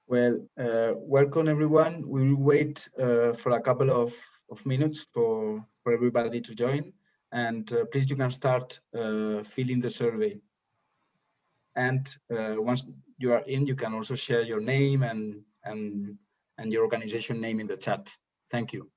Welcome everyone. We will wait for a couple of minutes for everybody to join. And please, you can start filling the survey. And once you are in, you can also share your name and your organization name in the chat. Thank you.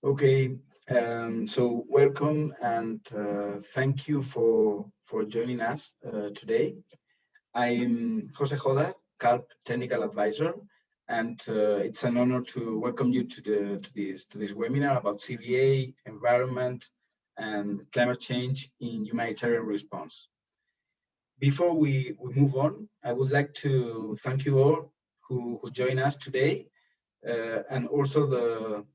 Okay, so welcome and thank you for joining us today. I'm Jose Joda, CaLP Technical Advisor, and it's an honor to welcome you to this webinar about CVA, environment, and climate change in humanitarian response. Before we move on, I would like to thank you all who join us today. And also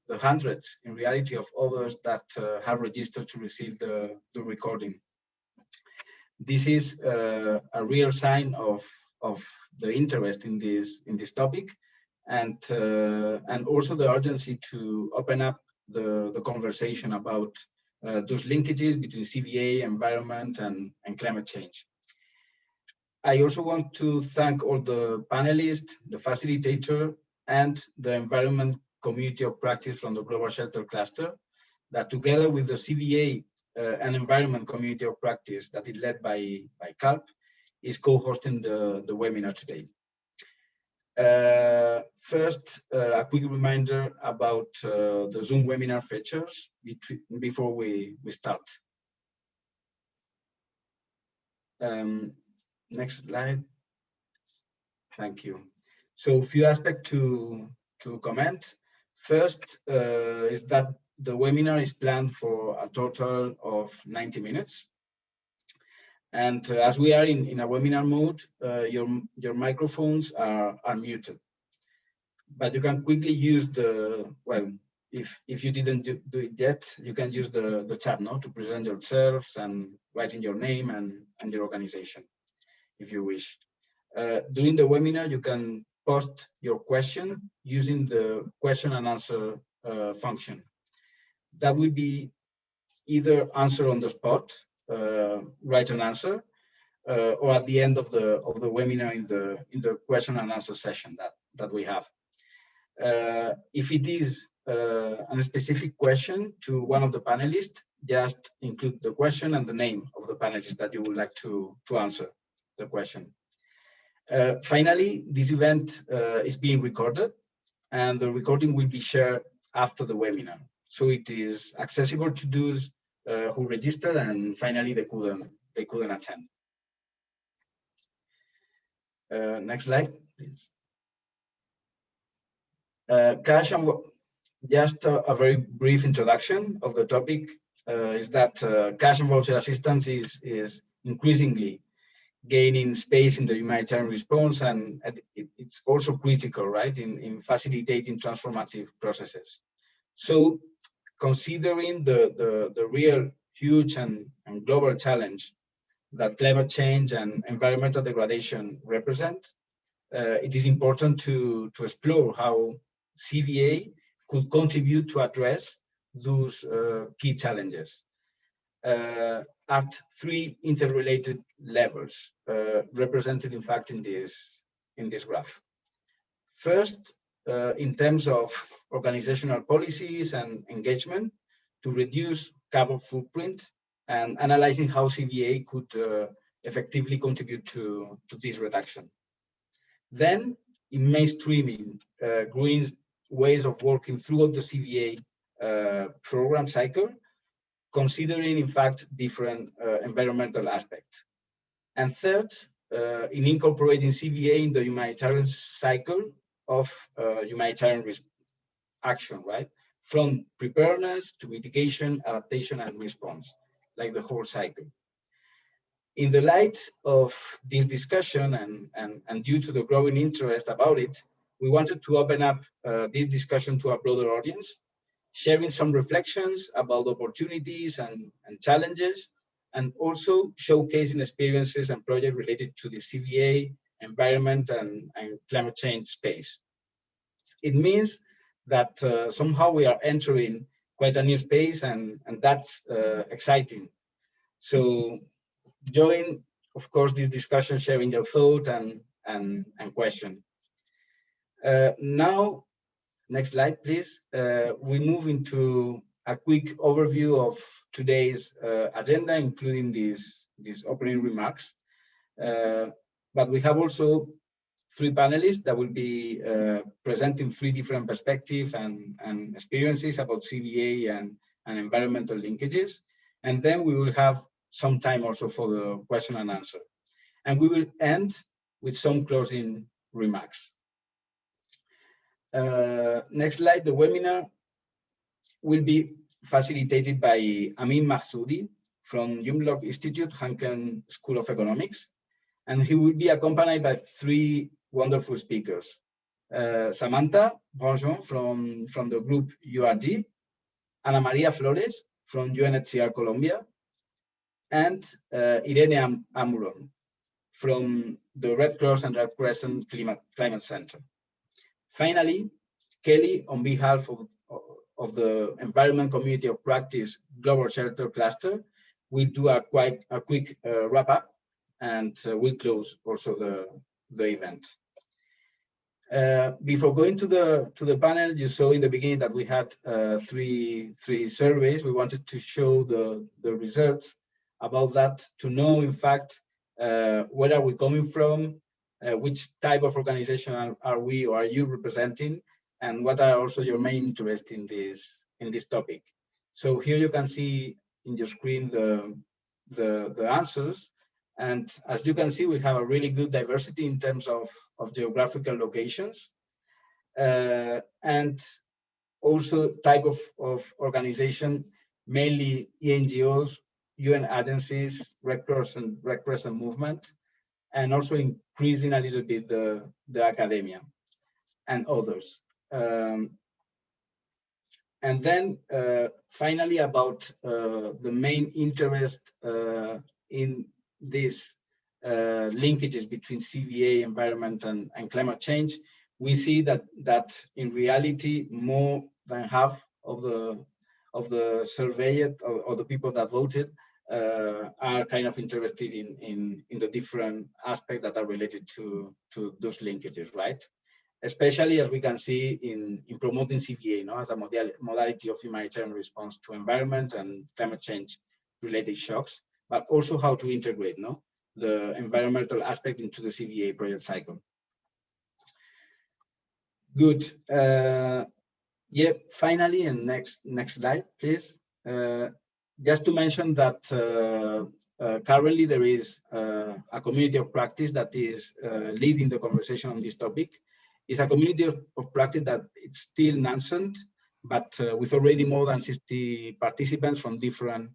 the hundreds, in reality, of others that have registered to receive the recording. This is a real sign of the interest in this topic, and also the urgency to open up the conversation about those linkages between CVA, environment, and climate change. I also want to thank all the panelists, the facilitator, and the environment community of practice from the Global Shelter Cluster, that together with the CVA and environment community of practice that is led by CaLP, is co-hosting the webinar today. First, a quick reminder about the Zoom webinar features before we start. Next slide. Thank you. So a few aspects to comment. First is that the webinar is planned for a total of 90 minutes. And as we are in a webinar mode, your microphones are muted. But you can quickly use if you didn't do it yet, you can use the chat now to present yourselves and write in your name and your organization, if you wish. During the webinar, you can post your question using the question and answer function. That will be either answer on the spot, write an answer, or at the end of the webinar in the question and answer session that we have. If it is a specific question to one of the panelists, just include the question and the name of the panelist that you would like to answer the question. Finally, this event is being recorded, and the recording will be shared after the webinar. So it is accessible to those who registered and finally they couldn't attend. Next slide, please. Cash and just a very brief introduction of the topic is that Cash and Voucher Assistance is increasingly gaining space in the humanitarian response, and it's also critical, right, in facilitating transformative processes. So, considering the real huge and global challenge that climate change and environmental degradation represent, it is important to explore how CVA could contribute to address those key challenges at three interrelated levels, represented in fact in this graph. First, in terms of organizational policies and engagement to reduce carbon footprint, and analyzing how CVA could effectively contribute to this reduction. Then, in mainstreaming green ways of working throughout the CVA program cycle, considering, in fact, different environmental aspects. And third, in incorporating CVA in the humanitarian cycle of humanitarian action, right? From preparedness to mitigation, adaptation, and response, like the whole cycle. In the light of this discussion and due to the growing interest about it, we wanted to open up this discussion to a broader audience, sharing some reflections about opportunities and challenges, and also showcasing experiences and projects related to the CVA, environment, and climate change space. It means that somehow we are entering quite a new space, and that's exciting. So join, of course, this discussion, sharing your thought and question. Now, next slide, please. We move into a quick overview of today's agenda, including these opening remarks. But we have also three panelists that will be presenting three different perspectives and experiences about CVA and environmental linkages. And then we will have some time also for the question and answer. And we will end with some closing remarks. Next slide. The webinar will be facilitated by Amin Mahsoudi from Yumlock Institute, Hanken School of Economics. And he will be accompanied by three wonderful speakers. Samantha Bonjon from the group URD, Ana Maria Flores from UNHCR Colombia, and Irene Amuron from the Red Cross and Red Crescent Climate Center. Finally, Kelly, on behalf of the Environment Community of Practice Global Shelter Cluster, will do a quick wrap-up, and we'll close also the event. Before going to the panel, you saw in the beginning that we had three surveys. We wanted to show the results about that, to know, in fact, where are we coming from, which type of organization are we or are you representing, and what are also your main interests in this topic. So here you can see in your screen the answers, and as you can see, we have a really good diversity in terms of geographical locations, and also type of organization, mainly NGOs, UN agencies, Red Cross and Red Crescent movement, and also increasing a little bit the academia and others. And then finally, about the main interest in these linkages between CVA, environment, and climate change, we see that in reality, more than half of the surveyed or the people that voted are kind of interested in the different aspects that are related to those linkages, right? Especially as we can see in promoting CVA, as a modality of humanitarian response to environment and climate change related shocks, but also how to integrate the environmental aspect into the CVA project cycle. Good. Yeah, finally, and next slide, please. Just to mention that currently there is a community of practice that is leading the conversation on this topic. It's a community of practice that it's still nascent, but with already more than 60 participants from different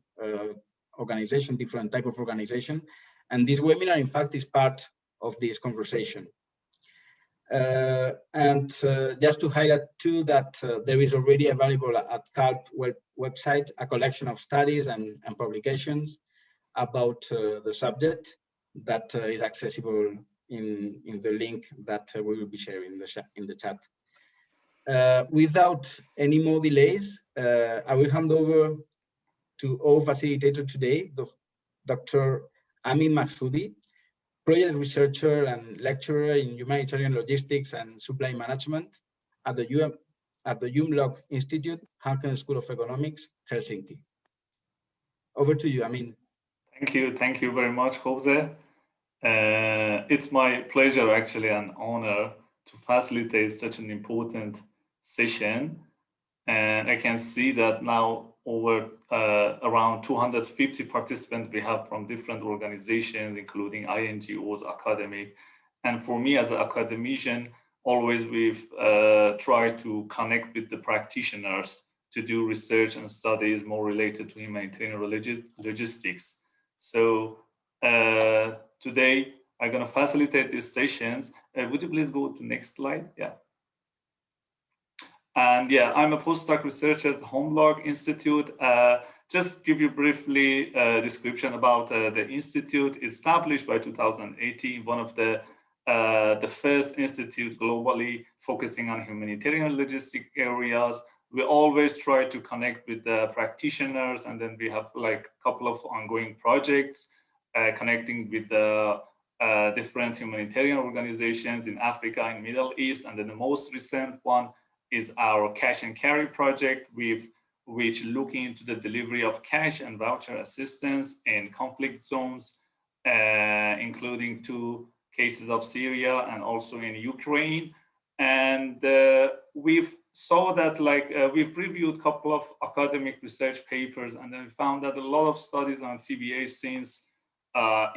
organization, different type of organization. And this webinar, in fact, is part of this conversation. Just to highlight too that there is already available at CaLP website a collection of studies and publications about the subject that is accessible in the link that we will be sharing in the chat. Without any more delays, I will hand over to our facilitator today, Dr. Amin Mahsoudi, project researcher and lecturer in humanitarian logistics and supply management at the Umlog Institute, Hanken School of Economics, Helsinki. Over to you, Amin. Thank you very much, Jose. It's my pleasure, actually, and honor to facilitate such an important session. And I can see that now over around 250 participants we have from different organizations, including INGOs, academic. And for me as an academician, always we've tried to connect with the practitioners to do research and studies more related to humanitarian logistics. So today I'm going to facilitate these sessions. Would you please go to next slide? Yeah. And yeah, I'm a postdoc researcher at Umlog Institute. Just give you briefly a description about the institute. Established by 2018, one of the first institute globally focusing on humanitarian logistic areas. We always try to connect with the practitioners, and then we have like a couple of ongoing projects connecting with the different humanitarian organizations in Africa and Middle East. And then the most recent one is our Cash and Carry project, which looking into the delivery of cash and voucher assistance in conflict zones, including 2 cases of Syria and also in Ukraine. And we've saw that we've reviewed a couple of academic research papers, and then we found that a lot of studies on CVA since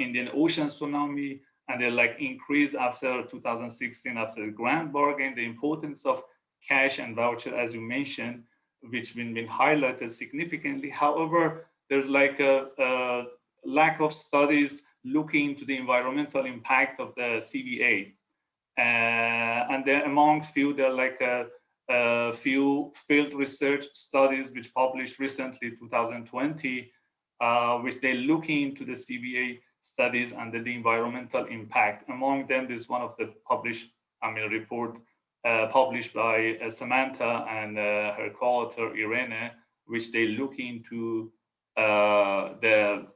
Indian Ocean tsunami, and they increased after 2016 after the Grand Bargain, the importance of cash and voucher, as you mentioned, which been highlighted significantly. However, there's a lack of studies looking into the environmental impact of the CVA. And then among few, there are a few field research studies which published recently, 2020, which they looking into the CVA studies and the environmental impact. Among them, there's one of the published, report published by Samantha and her co-author Irene, which they look into the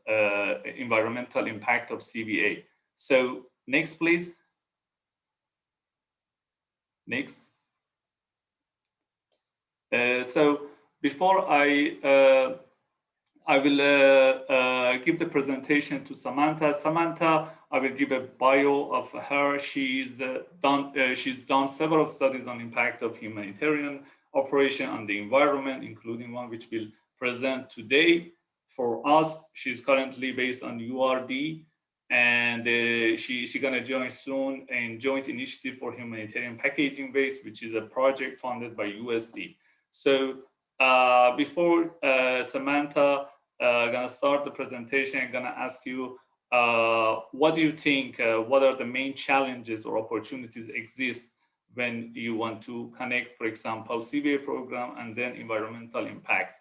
environmental impact of CVA. So next, please. Next. So before I will give the presentation to Samantha. Samantha, I will give a bio of her. She's done several studies on impact of humanitarian operation on the environment, including one which we'll present today. For us, she's currently based on URD, and she's gonna join soon in Joint Initiative for Humanitarian Packaging Waste, which is a project funded by USD. So before Samantha gonna start the presentation, I'm gonna ask you, what do you think, what are the main challenges or opportunities exist when you want to connect, for example, CVA program and then environmental impact?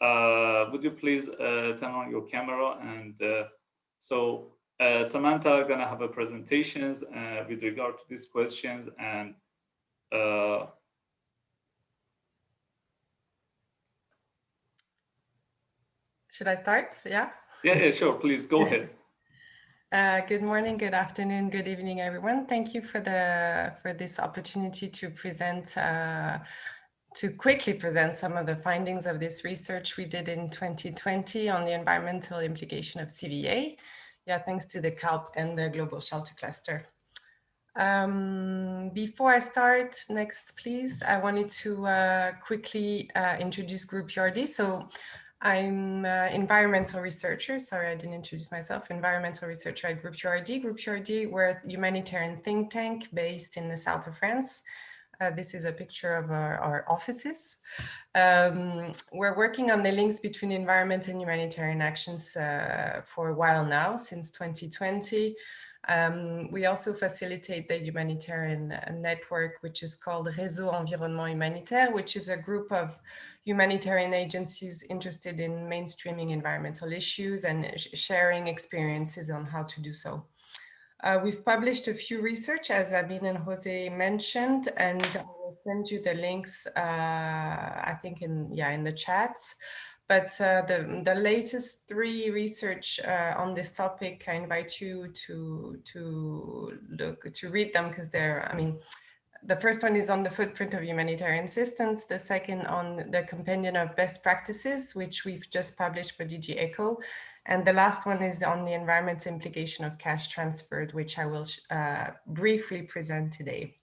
Would you please turn on your camera? And so Samantha gonna have a presentations with regard to these questions. And should I start? Yeah. Yeah, sure. Please go ahead. Good morning, good afternoon, good evening, everyone. Thank you for this opportunity to present, to quickly present some of the findings of this research we did in 2020 on the environmental implication of CVA. Yeah, thanks to the CaLP and the Global Shelter Cluster. Before I start, next, please, I wanted to quickly introduce Group URD. So I'm an environmental researcher. Sorry, I didn't introduce myself. Environmental researcher at Group URD. Group URD, we're a humanitarian think tank based in the south of France. This is a picture of our offices. We're working on the links between environment and humanitarian actions for a while now, since 2020. We also facilitate the humanitarian network, which is called Réseau Environnement Humanitaire, which is a group of humanitarian agencies interested in mainstreaming environmental issues and sharing experiences on how to do so. We've published a few research, as Amin and Jose mentioned, and I will send you the links, I think in the chats. But the latest 3 research on this topic, I invite you to read them, because they're, the first one is on the footprint of humanitarian assistance, the second on the companion of best practices, which we've just published for DG ECHO, and the last one is on the environmental implication of cash transferred, which I will briefly present today.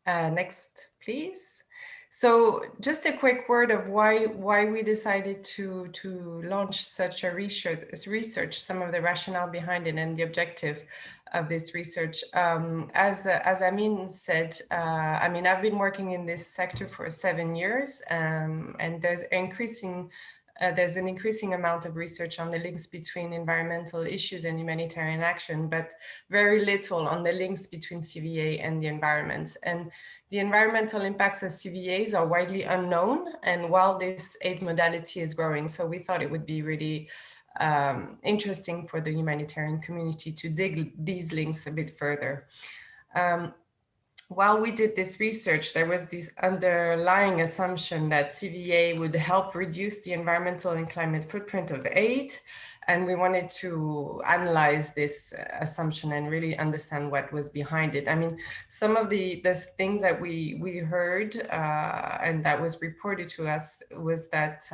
Next, please. So just a quick word of why we decided to launch such a research, some of the rationale behind it and the objective of this research. As Amin said, I've been working in this sector for 7 years, and there's an increasing amount of research on the links between environmental issues and humanitarian action, but very little on the links between CVA and the environment. And the environmental impacts of CVAs are widely unknown, and while this aid modality is growing, so we thought it would be really interesting for the humanitarian community to dig these links a bit further. While we did this research, there was this underlying assumption that CVA would help reduce the environmental and climate footprint of aid. And we wanted to analyze this assumption and really understand what was behind it. Some of the things that we heard and that was reported to us was that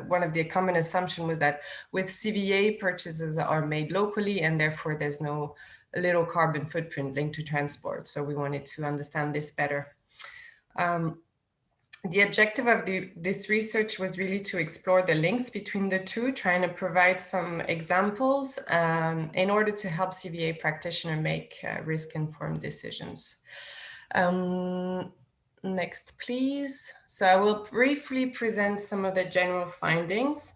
one of the common assumptions was that with CVA, purchases are made locally and therefore there's no little carbon footprint linked to transport. So we wanted to understand this better. The objective of this research was really to explore the links between the two, trying to provide some examples in order to help CVA practitioners make risk-informed decisions. Next, please. So I will briefly present some of the general findings.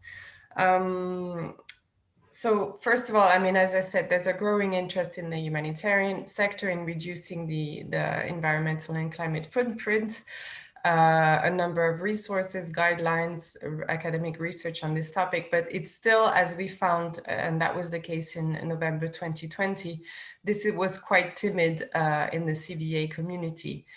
So first of all, as I said, there's a growing interest in the humanitarian sector in reducing the environmental and climate footprint. A number of resources, guidelines, academic research on this topic, but it's still, as we found, and that was the case in November 2020, this was quite timid in the CVA community.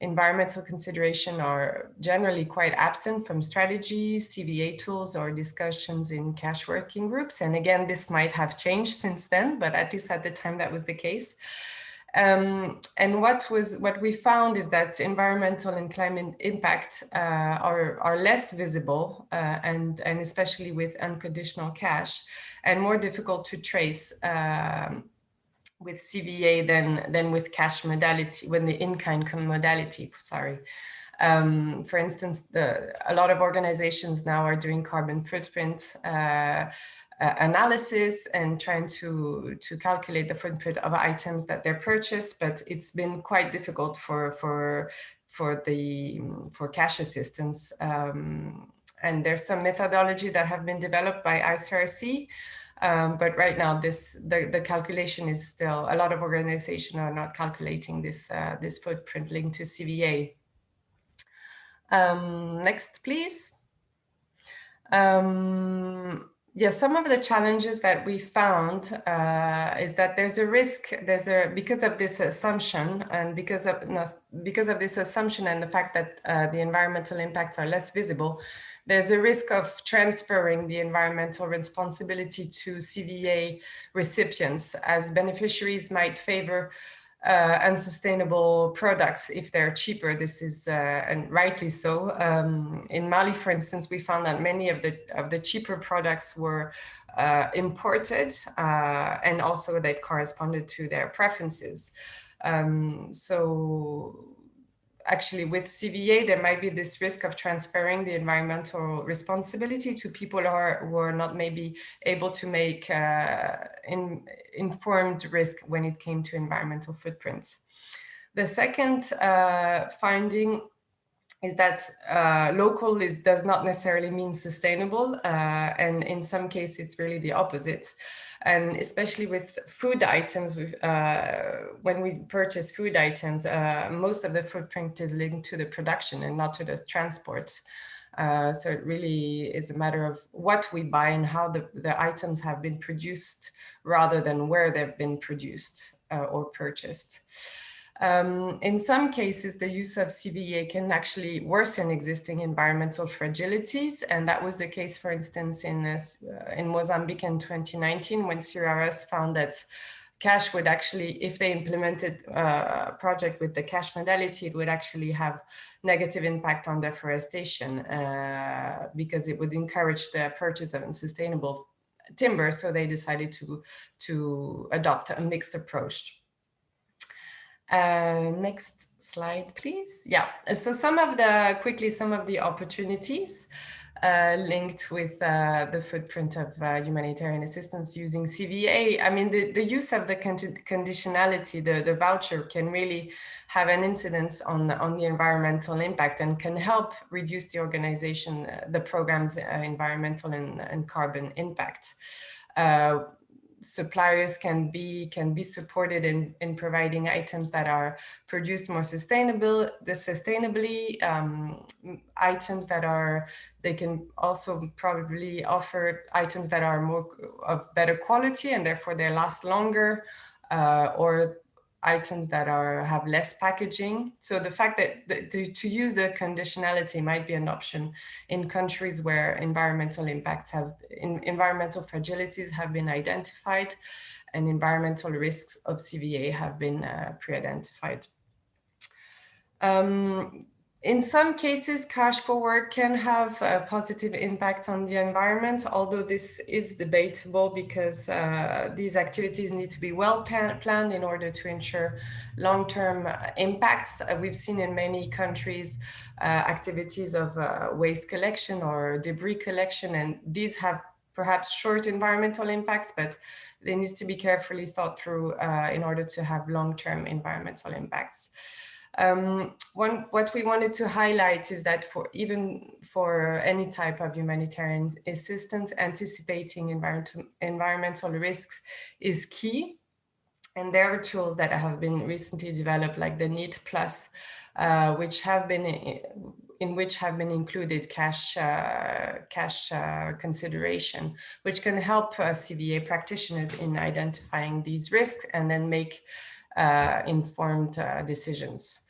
Environmental consideration are generally quite absent from strategies, CVA tools, or discussions in cash working groups. And again, this might have changed since then, but at least at the time that was the case. And what we found is that environmental and climate impact are less visible, and especially with unconditional cash, and more difficult to trace with CVA than with cash modality, when the in-kind modality, sorry. For instance, a lot of organizations now are doing carbon footprint analysis and trying to calculate the footprint of items that they're purchased, but it's been quite difficult for cash assistance. And there's some methodology that have been developed by ICRC, but right now the calculation is still, a lot of organizations are not calculating this footprint linked to CVA. Next, please. Some of the challenges that we found is that there's a risk, because of this assumption and because of this assumption and the fact that the environmental impacts are less visible, there's a risk of transferring the environmental responsibility to CVA recipients, as beneficiaries might favor unsustainable products if they're cheaper. This is, and rightly so. In Mali, for instance, we found that many of the cheaper products were imported, and also that corresponded to their preferences. So actually with CVA, there might be this risk of transferring the environmental responsibility to people who are not maybe able to make informed risk when it came to environmental footprints. The second finding is that local does not necessarily mean sustainable, and in some cases it's really the opposite. And especially with food items, when we purchase food items, most of the footprint is linked to the production and not to the transport. So it really is a matter of what we buy and how the items have been produced rather than where they've been produced or purchased. In some cases, the use of CVA can actually worsen existing environmental fragilities. And that was the case, for instance, in Mozambique in 2019, when CRRS found that cash would actually, if they implemented a project with the cash modality, it would actually have negative impact on deforestation because it would encourage the purchase of unsustainable timber. So they decided to adopt a mixed approach. Next slide, please. Yeah, so some of the opportunities linked with the footprint of humanitarian assistance using CVA. I mean, the use of the conditionality, the voucher, can really have an incidence on the environmental impact and can help reduce the organization, the program's environmental and carbon impact. Suppliers can be supported in providing items that are produced more sustainably, items that they can also probably offer items that are more of better quality and therefore they last longer, or items that have less packaging. So the fact that to use the conditionality might be an option in countries where environmental fragilities have been identified and environmental risks of CVA have been pre-identified. In some cases, cash for work can have a positive impact on the environment, although this is debatable because these activities need to be well planned in order to ensure long-term impacts. We've seen in many countries activities of waste collection or debris collection, and these have perhaps short environmental impacts, but they need to be carefully thought through in order to have long-term environmental impacts. What we wanted to highlight is that even for any type of humanitarian assistance, anticipating environmental risks is key. And there are tools that have been recently developed, like the NEET Plus, which have been included cash consideration, which can help CVA practitioners in identifying these risks and then make informed decisions.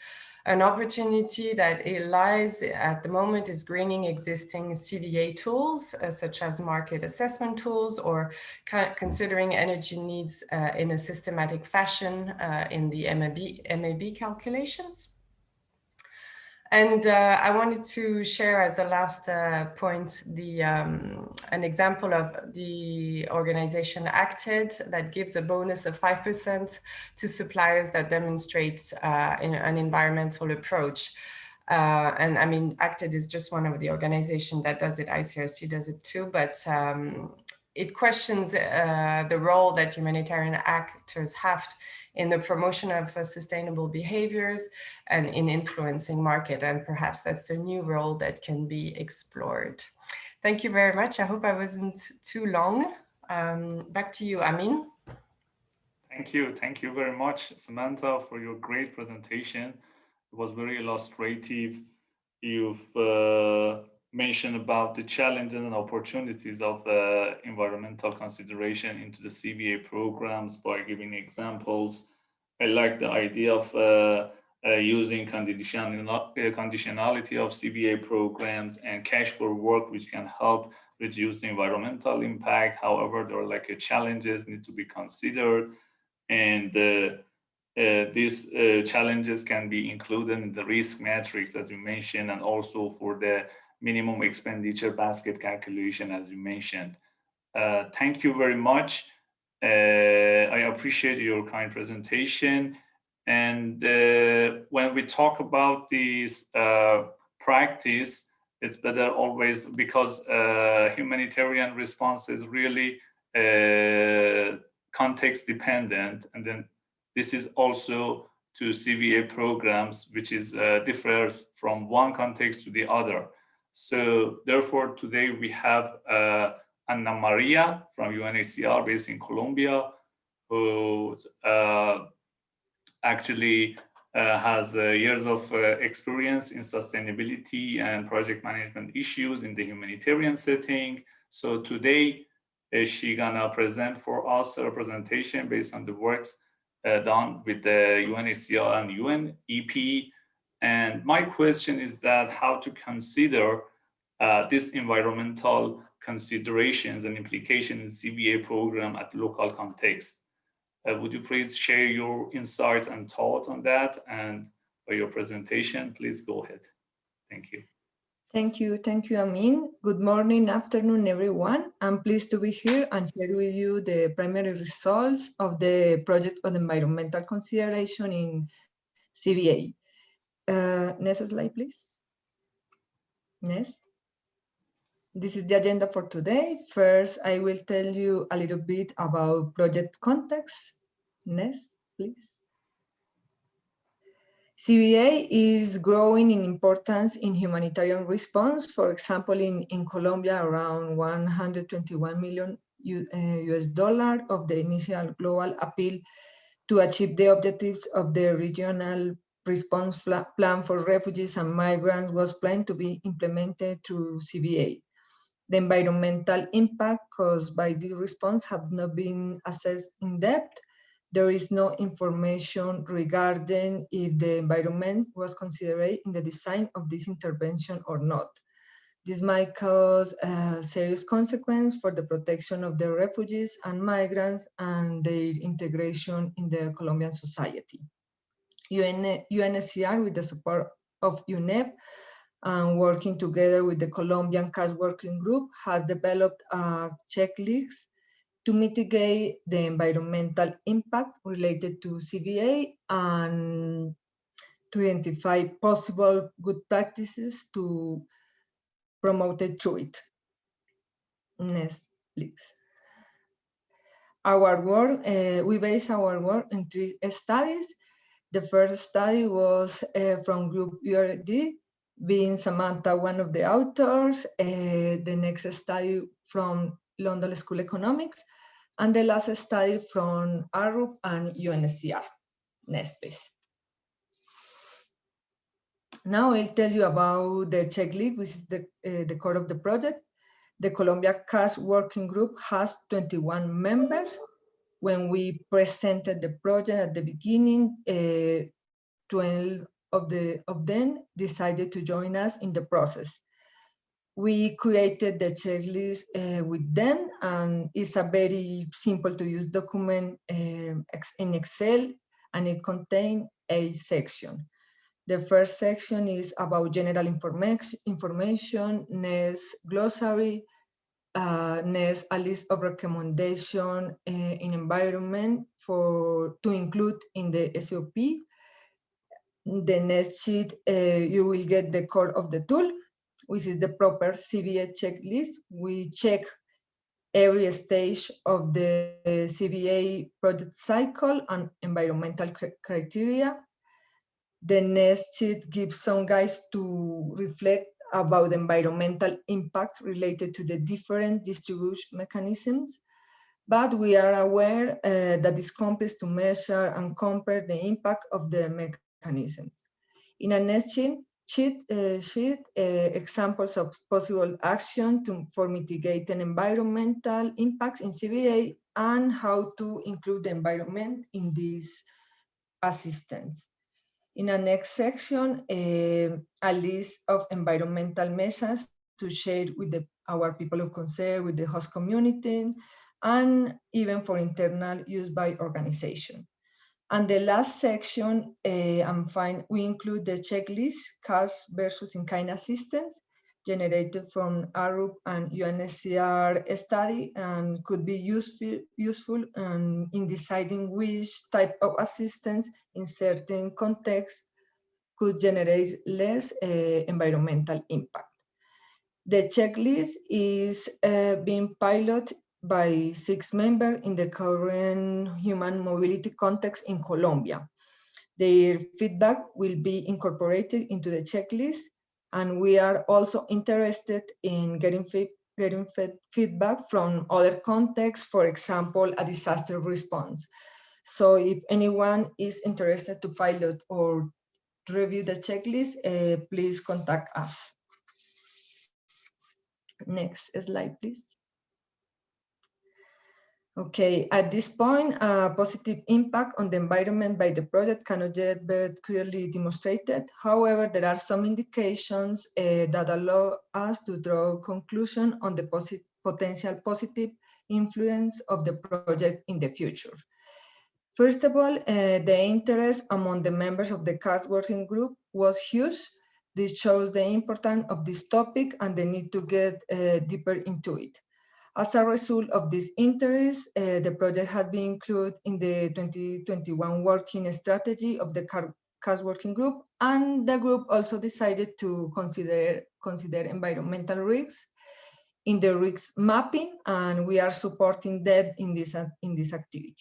An opportunity that lies at the moment is greening existing CVA tools, such as market assessment tools, or considering energy needs in a systematic fashion in the MAB calculations. And I wanted to share as a last point an example of the organization Acted that gives a bonus of 5% to suppliers that demonstrate an environmental approach. And I mean, Acted is just one of the organizations that does it. ICRC does it too, but it questions the role that humanitarian actors have in the promotion of sustainable behaviors and in influencing market. And perhaps that's a new role that can be explored. Thank you very much. I hope I wasn't too long. Back to you, Amin. Thank you very much, Samantha, for your great presentation. It was very illustrative. You've mentioned about the challenges and opportunities of environmental consideration into the CVA programs by giving examples. I like the idea of using conditionality of CVA programs and cash for work, which can help reduce the environmental impact. However, there are challenges need to be considered, and these challenges can be included in the risk matrix, as you mentioned, and also for the minimum expenditure basket calculation, as you mentioned. Thank you very much. I appreciate your kind presentation. And when we talk about this practice, it's better always, because humanitarian response is really context dependent. And then this is also to CVA programs, which is differs from one context to the other. So therefore, today we have Ana Maria from UNHCR based in Colombia, who actually has years of experience in sustainability and project management issues in the humanitarian setting. So today, she gonna present for us a presentation based on the works done with the UNHCR and UNEP. And my question is that how to consider these environmental considerations and implications in CVA program at local context. Would you please share your insights and thoughts on that and for your presentation? Please go ahead. Thank you. Thank you, Amin. Good morning, afternoon, everyone. I'm pleased to be here and share with you the primary results of the project on environmental consideration in CVA. Next slide, please. Next. This is the agenda for today. First, I will tell you a little bit about project context. Next, please. CVA is growing in importance in humanitarian response. For example, in Colombia, around 121 million US dollar of the initial global appeal to achieve the objectives of the regional response plan for refugees and migrants was planned to be implemented through CVA. The environmental impact caused by the response have not been assessed in depth. There is no information regarding if the environment was considered in the design of this intervention or not. This might cause a serious consequence for the protection of the refugees and migrants and their integration in the Colombian society. UNHCR, with the support of UNEP, and working together with the Colombian Cash Working Group, has developed a checklist to mitigate the environmental impact related to CVA and to identify possible good practices to promote it through it. Next, please. Our work, we base our work in 3 studies. The first study was from Group URD, being Samantha one of the authors. The next study from London School of Economics, and the last study from ARUP and UNHCR. Next, please. Now I'll tell you about the checklist, which is the core of the project. The Colombia Cash Working Group has 21 members. When we presented the project at the beginning, 12 of them decided to join us in the process. We created the checklist with them, and it's a very simple to use document in Excel, and it contains 8 sections. The first section is about general information, next glossary, next a list of recommendations in environment to include in the SOP. The next sheet, you will get the core of the tool, which is the proper CVA checklist. We check every stage of the CVA project cycle and environmental criteria. The next sheet gives some guides to reflect about the environmental impact related to the different distribution mechanisms, but we are aware that it's complex to measure and compare the impact of the mechanisms. In a next sheet, examples of possible action for mitigating environmental impacts in CVA and how to include the environment in this assistance. In the next section, a list of environmental measures to share with our people of concern, with the host community, and even for internal use by organization. And the last section, we include the checklist, cash versus in-kind assistance, generated from ARUP and UNHCR study, and could be useful in deciding which type of assistance in certain contexts could generate less environmental impact. The checklist is being piloted by 6 members in the current human mobility context in Colombia. Their feedback will be incorporated into the checklist, and we are also interested in getting feedback from other contexts, for example, a disaster response. So if anyone is interested to pilot or review the checklist, please contact us. Next slide, please. Okay, at this point, a positive impact on the environment by the project cannot yet be clearly demonstrated. However, there are some indications that allow us to draw conclusion on the potential positive influence of the project in the future. First of all, the interest among the members of the CAS working group was huge. This shows the importance of this topic and the need to get deeper into it. As a result of this interest, the project has been included in the 2021 working strategy of the CAS working group, and the group also decided to consider environmental risks in the risk mapping, and we are supporting them in this activity.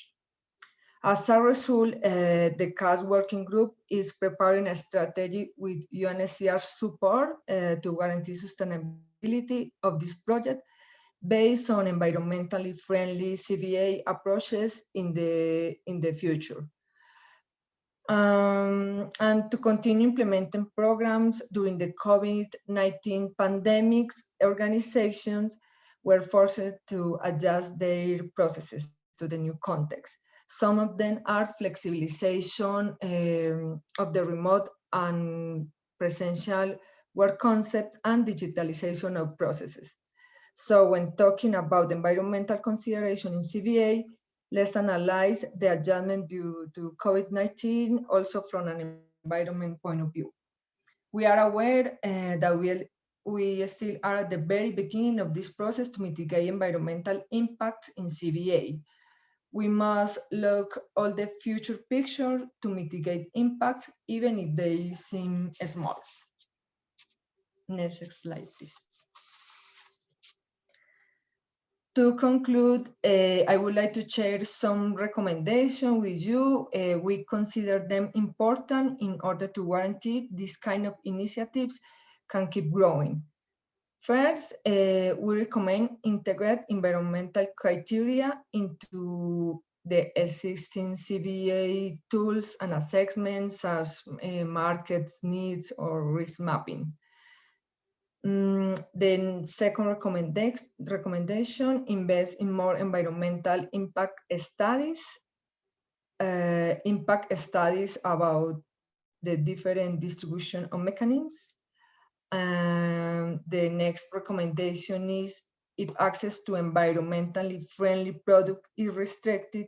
As a result, the CAS working group is preparing a strategy with UNHCR support to guarantee sustainability of this project based on environmentally friendly CVA approaches in the future. And to continue implementing programs during the COVID-19 pandemic, organizations were forced to adjust their processes to the new context. Some of them are flexibilization of the remote and presential work concept and digitalization of processes. So when talking about environmental consideration in CVA, let's analyze the adjustment due to COVID-19 also from an environment point of view. We are aware that we still are at the very beginning of this process to mitigate environmental impacts in CVA. We must look all the future picture to mitigate impacts, even if they seem small. Next slide, please. To conclude, I would like to share some recommendations with you. We consider them important in order to guarantee this kind of initiatives can keep growing. First, we recommend integrate environmental criteria into the existing CVA tools and assessments as markets needs or risk mapping. Then second recommendation, invest in more environmental impact studies. Impact studies about the different distribution of mechanisms. The next recommendation is if access to environmentally friendly product is restricted,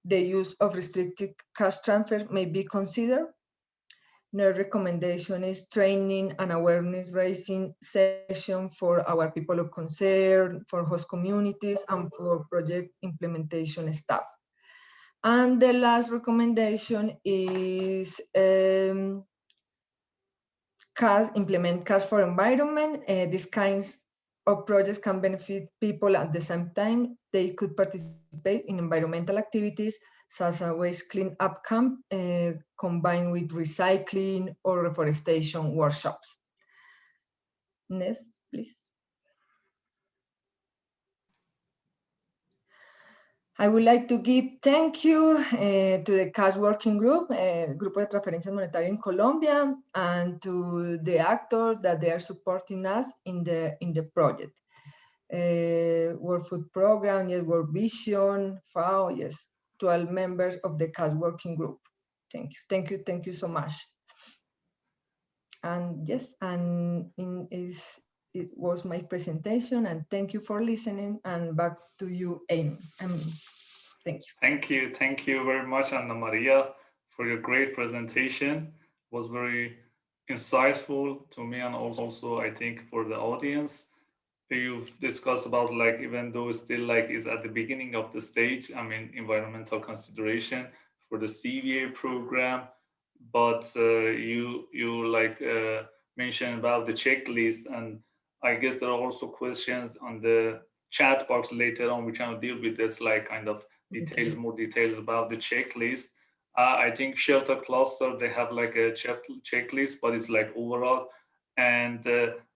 the use of restricted cash transfer may be considered. Next recommendation is training and awareness raising session for our people of concern, for host communities, and for project implementation staff. And the last recommendation is implement CAS for environment. These kinds of projects can benefit people at the same time. They could participate in environmental activities such as waste cleanup camp combined with recycling or reforestation workshops. Next, please. I would like to give thank you to the CAS working group, Grupo de Transferencias Monetarias in Colombia, and to the actors that they are supporting us in the project. World Food Program, yes, World Vision, FAO, yes, 12 members of the CAS working group. Thank you so much. And yes, it was my presentation, and thank you for listening, and back to you, Amy. Thank you. Thank you very much, Ana Maria, for your great presentation. It was very insightful to me, and also I think for the audience. You've discussed about, like, even though it's still like is at the beginning of the stage, I mean, environmental consideration for the CVA program, but you mentioned about the checklist, and I guess there are also questions on the chat box later on. We can deal with this, like, kind of details, more details about the checklist. I think shelter cluster, they have like a checklist, but it's like overall. And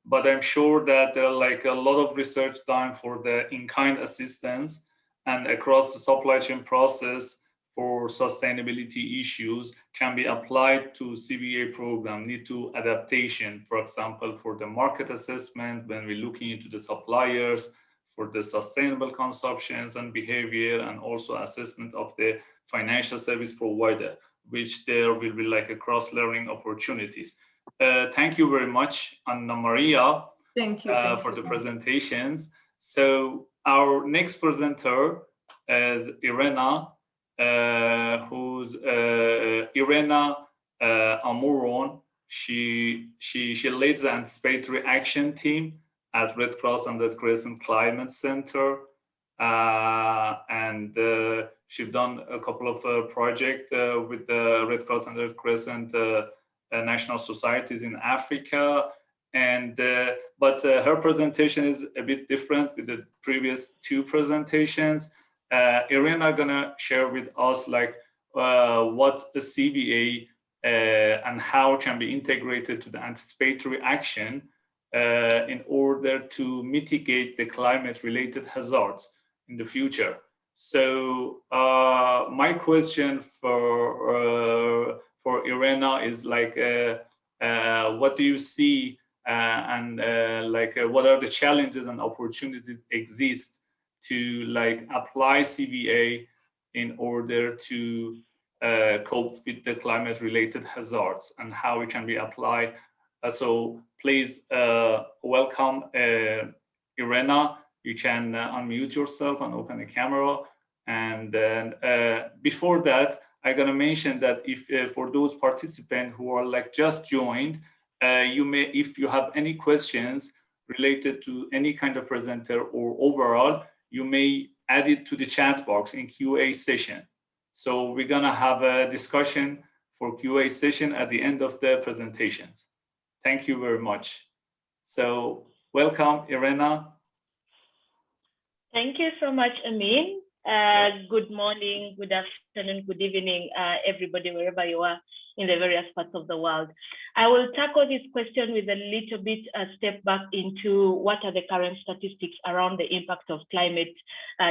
but I'm sure that there are like a lot of research done for the in-kind assistance and across the supply chain process for sustainability issues can be applied to CVA program, need to adaptation, for example, for the market assessment, when we're looking into the suppliers, for the sustainable consumptions and behavior, and also assessment of the financial service provider, which there will be like a cross-learning opportunities. Thank you very much, Anna Maria, thank you for the presentations. So our next presenter is Irena, who's Irena Amuron. She leads the Anticipatory Action team at Red Cross and Red Crescent Climate Center, and she's done a couple of projects with the Red Cross and Red Crescent national societies in Africa. And but her presentation is a bit different with the previous two presentations. Irena gonna share with us like what a CVA and how it can be integrated to the anticipatory action in order to mitigate the climate-related hazards in the future. So my question for Irena is like, what do you see and what are the challenges and opportunities exist to like apply CVA in order to cope with the climate-related hazards and how it can be applied? So please welcome Irena. You can unmute yourself and open the camera. And then before that, I'm gonna mention that if for those participants who are like just joined, you may, if you have any questions related to any kind of presenter or overall, you may add it to the chat box in QA session. So we're gonna have a discussion for QA session at the end of the presentations. Thank you very much. So welcome, Irena. Thank you so much, Amin. Good morning, good afternoon, good evening, everybody, wherever you are in the various parts of the world. I will tackle this question with a little bit step back into what are the current statistics around the impact of climate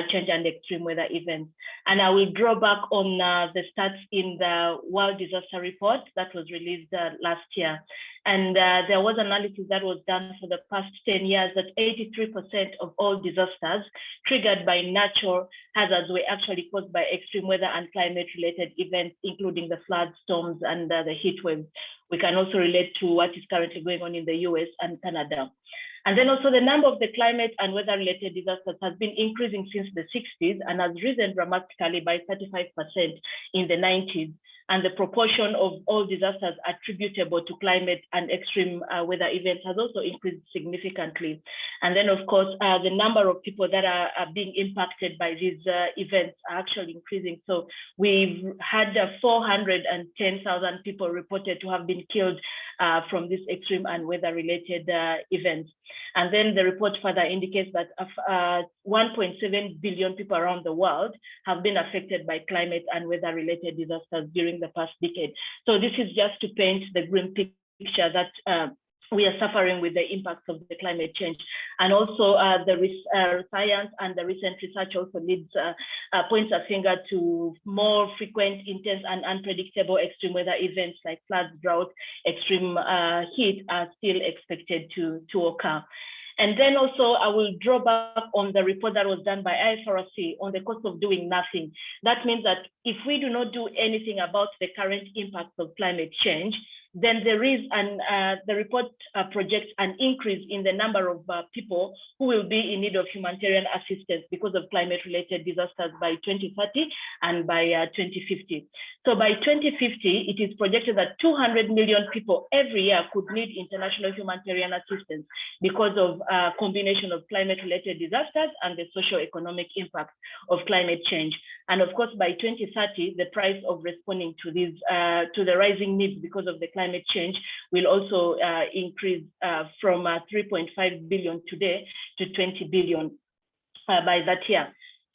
change and extreme weather events. And I will draw back on the stats in the World Disaster Report that was released last year. And there was analysis that was done for the past 10 years that 83% of all disasters triggered by natural hazards were actually caused by extreme weather and climate-related events, including the floods, storms, and the heat waves. We can also relate to what is currently going on in the US and Canada. And then also the number of the climate and weather-related disasters has been increasing since the 60s and has risen dramatically by 35% in the 90s. And the proportion of all disasters attributable to climate and extreme weather events has also increased significantly. And then, of course, the number of people that are being impacted by these events are actually increasing. So we've had 410,000 people reported to have been killed from these extreme and weather-related events. And then the report further indicates that 1.7 billion people around the world have been affected by climate and weather-related disasters during the past decade. So this is just to paint the grim picture that we are suffering with the impacts of the climate change. And also the science and the recent research also points a finger to more frequent, intense, and unpredictable extreme weather events like floods, drought, extreme heat are still expected to occur. And then also I will draw back on the report that was done by IFRC on the cost of doing nothing. That means that if we do not do anything about the current impacts of climate change, then there is the report projects an increase in the number of people who will be in need of humanitarian assistance because of climate-related disasters by 2030 and by 2050. So by 2050, it is projected that 200 million people every year could need international humanitarian assistance because of a combination of climate-related disasters and the socio-economic impact of climate change. And of course, by 2030, the price of responding to these to the rising needs because of the climate change will also increase from 3.5 billion today to 20 billion by that year.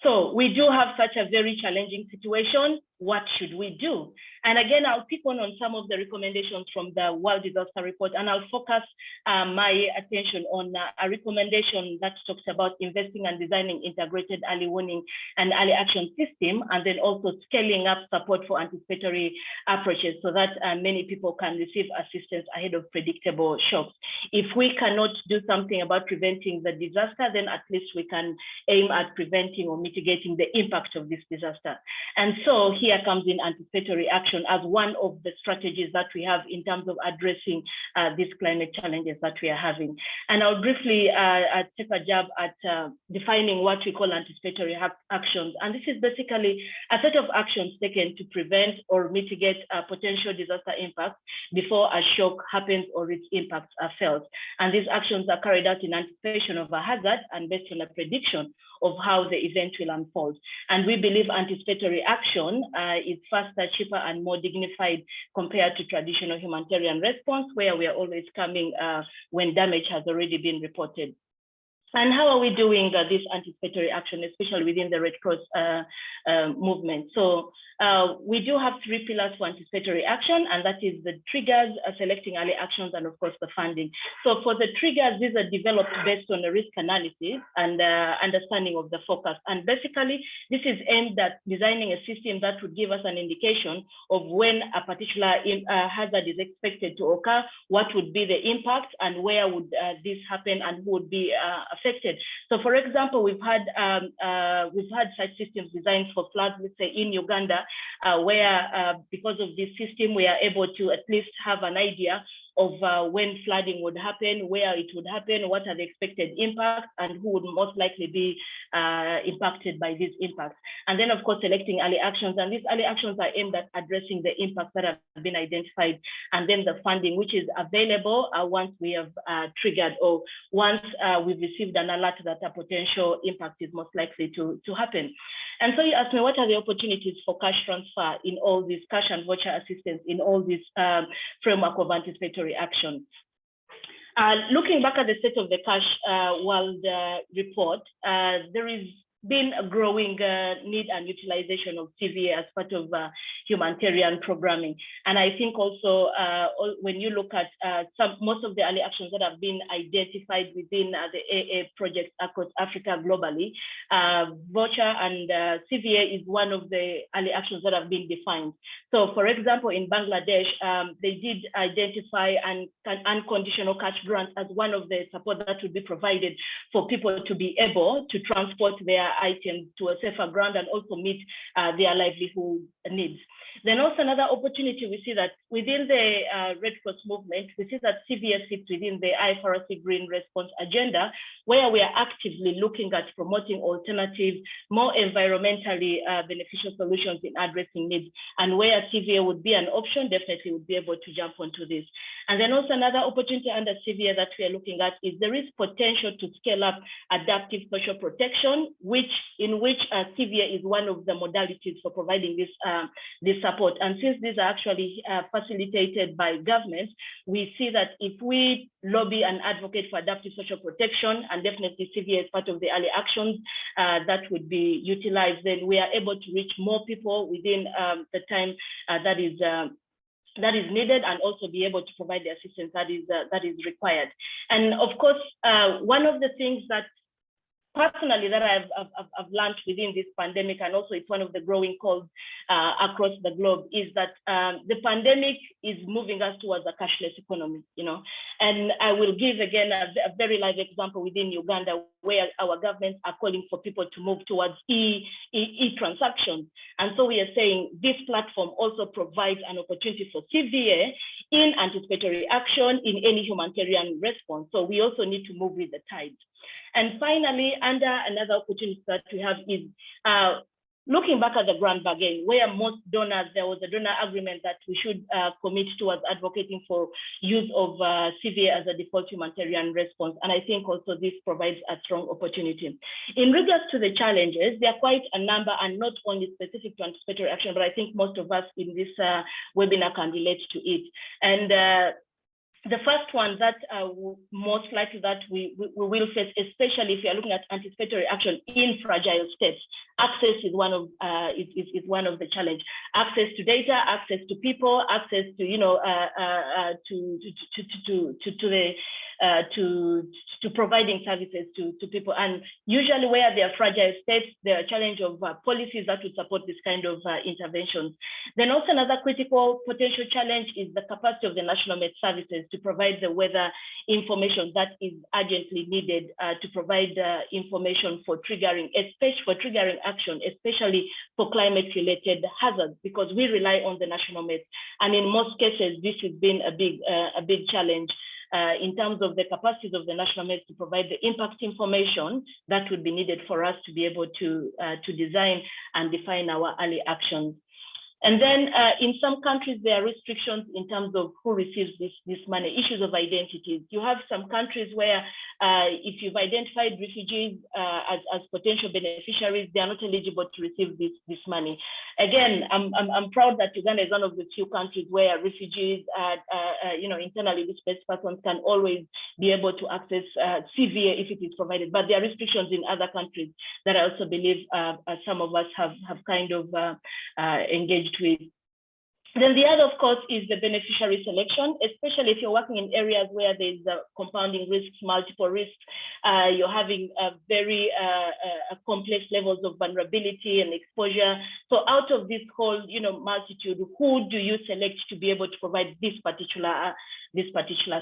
So we do have such a very challenging situation. what should we do? And again, I'll pick on some of the recommendations from the World Disaster Report, and I'll focus my attention on a recommendation that talks about investing and designing integrated early warning and early action system, and then also scaling up support for anticipatory approaches so that many people can receive assistance ahead of predictable shocks. If we cannot do something about preventing the disaster, then at least we can aim at preventing or mitigating the impact of this disaster. And so here comes in anticipatory action as one of the strategies that we have in terms of addressing these climate challenges that we are having. And I'll briefly take a jab at defining what we call anticipatory actions. And this is basically a set of actions taken to prevent or mitigate potential disaster impacts before a shock happens or its impacts are felt. And these actions are carried out in anticipation of a hazard and based on a prediction of how the event will unfold. And we believe anticipatory action is faster, cheaper, and more dignified compared to traditional humanitarian response, where we are always coming when damage has already been reported. And how are we doing this anticipatory action, especially within the Red Cross movement? So we do have 3 pillars for anticipatory action, and that is the triggers, selecting early actions, and of course the funding. So for the triggers, these are developed based on a risk analysis and understanding of the forecast. And basically, this is aimed at designing a system that would give us an indication of when a particular hazard is expected to occur, what would be the impact, and where would this happen, and who would be affected. So for example, we've had such systems designed for floods, let's say in Uganda, where because of this system, we are able to at least have an idea of when flooding would happen, where it would happen, what are the expected impacts, and who would most likely be impacted by these impacts. And then, of course, selecting early actions. And these early actions are aimed at addressing the impacts that have been identified. And then the funding, which is available once we have triggered or once we've received an alert that a potential impact is most likely to happen. And so you asked me, what are the opportunities for cash transfer in all this cash and voucher assistance in all this framework of anticipatory action? Looking back at the state of the cash world report, there is been a growing need and utilization of CVA as part of humanitarian programming. And I think also when you look at most of the early actions that have been identified within the AA projects across Africa globally, voucher and CVA is one of the early actions that have been defined. So for example, in Bangladesh, they did identify an unconditional cash grant as one of the support that would be provided for people to be able to transport their items to a safer ground and also meet their livelihood needs. Then also another opportunity, we see that within the Red Cross movement, we see that CVA fits within the IFRC Green Response Agenda, where we are actively looking at promoting alternative, more environmentally beneficial solutions in addressing needs. And where CVA would be an option, definitely would be able to jump onto this. And then also another opportunity under CVA that we are looking at is there is potential to scale up adaptive social protection, in which CVA is one of the modalities for providing this support. And since these are actually facilitated by government, we see that if we lobby and advocate for adaptive social protection, and definitely CVA is part of the early actions that would be utilized, then we are able to reach more people within the time that is needed, and also be able to provide the assistance that is required. And of course, one of the things that personally that I've learned within this pandemic, and also it's one of the growing calls across the globe, is that the pandemic is moving us towards a cashless economy, and I will give again a very live example within Uganda, where our governments are calling for people to move towards e-transactions. And so we are saying this platform also provides an opportunity for CVA in anticipatory action in any humanitarian response. So we also need to move with the tides. And finally, under another opportunity that we have is looking back at the grant bargain, where most donors, there was a donor agreement that we should commit towards advocating for use of CVA as a default humanitarian response. And I think also this provides a strong opportunity. In regards to the challenges, there are quite a number, and not only specific to anticipatory action, but I think most of us in this webinar can relate to it. And the first one that most likely that we will face, especially if you're looking at anticipatory action in fragile states, access is one of the challenge. Access to data, access to people, access to to providing services to people. And usually where there are fragile states, there are challenge of policies that would support this kind of interventions. Then also another critical potential challenge is the capacity of the National Met Services to provide the weather information that is urgently needed to provide information for triggering action, especially for climate-related hazards, because we rely on the National Met. And in most cases, this has been a big challenge. In terms of the capacities of the National Met to provide the impact information that would be needed for us to be able to design and define our early actions. And then in some countries, there are restrictions in terms of who receives this money, issues of identities. You have some countries where if you've identified refugees as potential beneficiaries, they are not eligible to receive this money. Again, I'm proud that Uganda is one of the few countries where refugees, internally displaced persons can always be able to access CVA if it is provided. But there are restrictions in other countries that I also believe some of us have kind of engaged with. Then the other, of course, is the beneficiary selection, especially if you're working in areas where there's compounding risks, multiple risks, you're having very complex levels of vulnerability and exposure. So out of this whole, multitude, who do you select to be able to provide this particular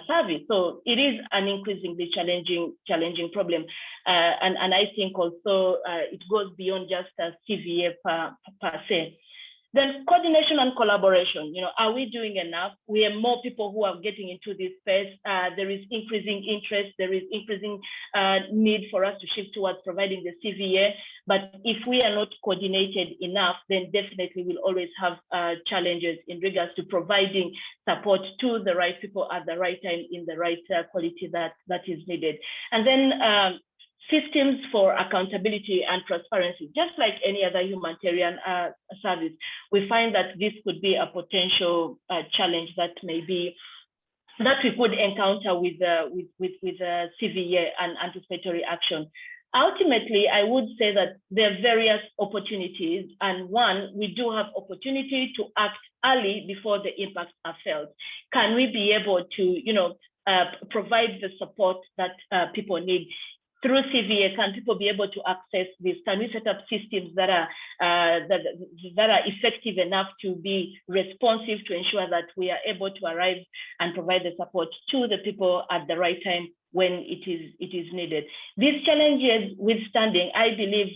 service? So it is an increasingly challenging problem, and I think also it goes beyond just CVA per se. Then coordination and collaboration, are we doing enough? We have more people who are getting into this space. There is increasing interest. There is increasing need for us to shift towards providing the CVA. But if we are not coordinated enough, then definitely we'll always have challenges in regards to providing support to the right people at the right time in the right quality that is needed. And then systems for accountability and transparency, just like any other humanitarian service. We find that this could be a potential challenge that we could encounter with CVA and anticipatory action. Ultimately, I would say that there are various opportunities, and one, we do have opportunity to act early before the impacts are felt. Can we be able to, provide the support that people need? Through CVA, can people be able to access this? Can we set up systems that are effective enough to be responsive to ensure that we are able to arrive and provide the support to the people at the right time when it is needed? These challenges withstanding, I believe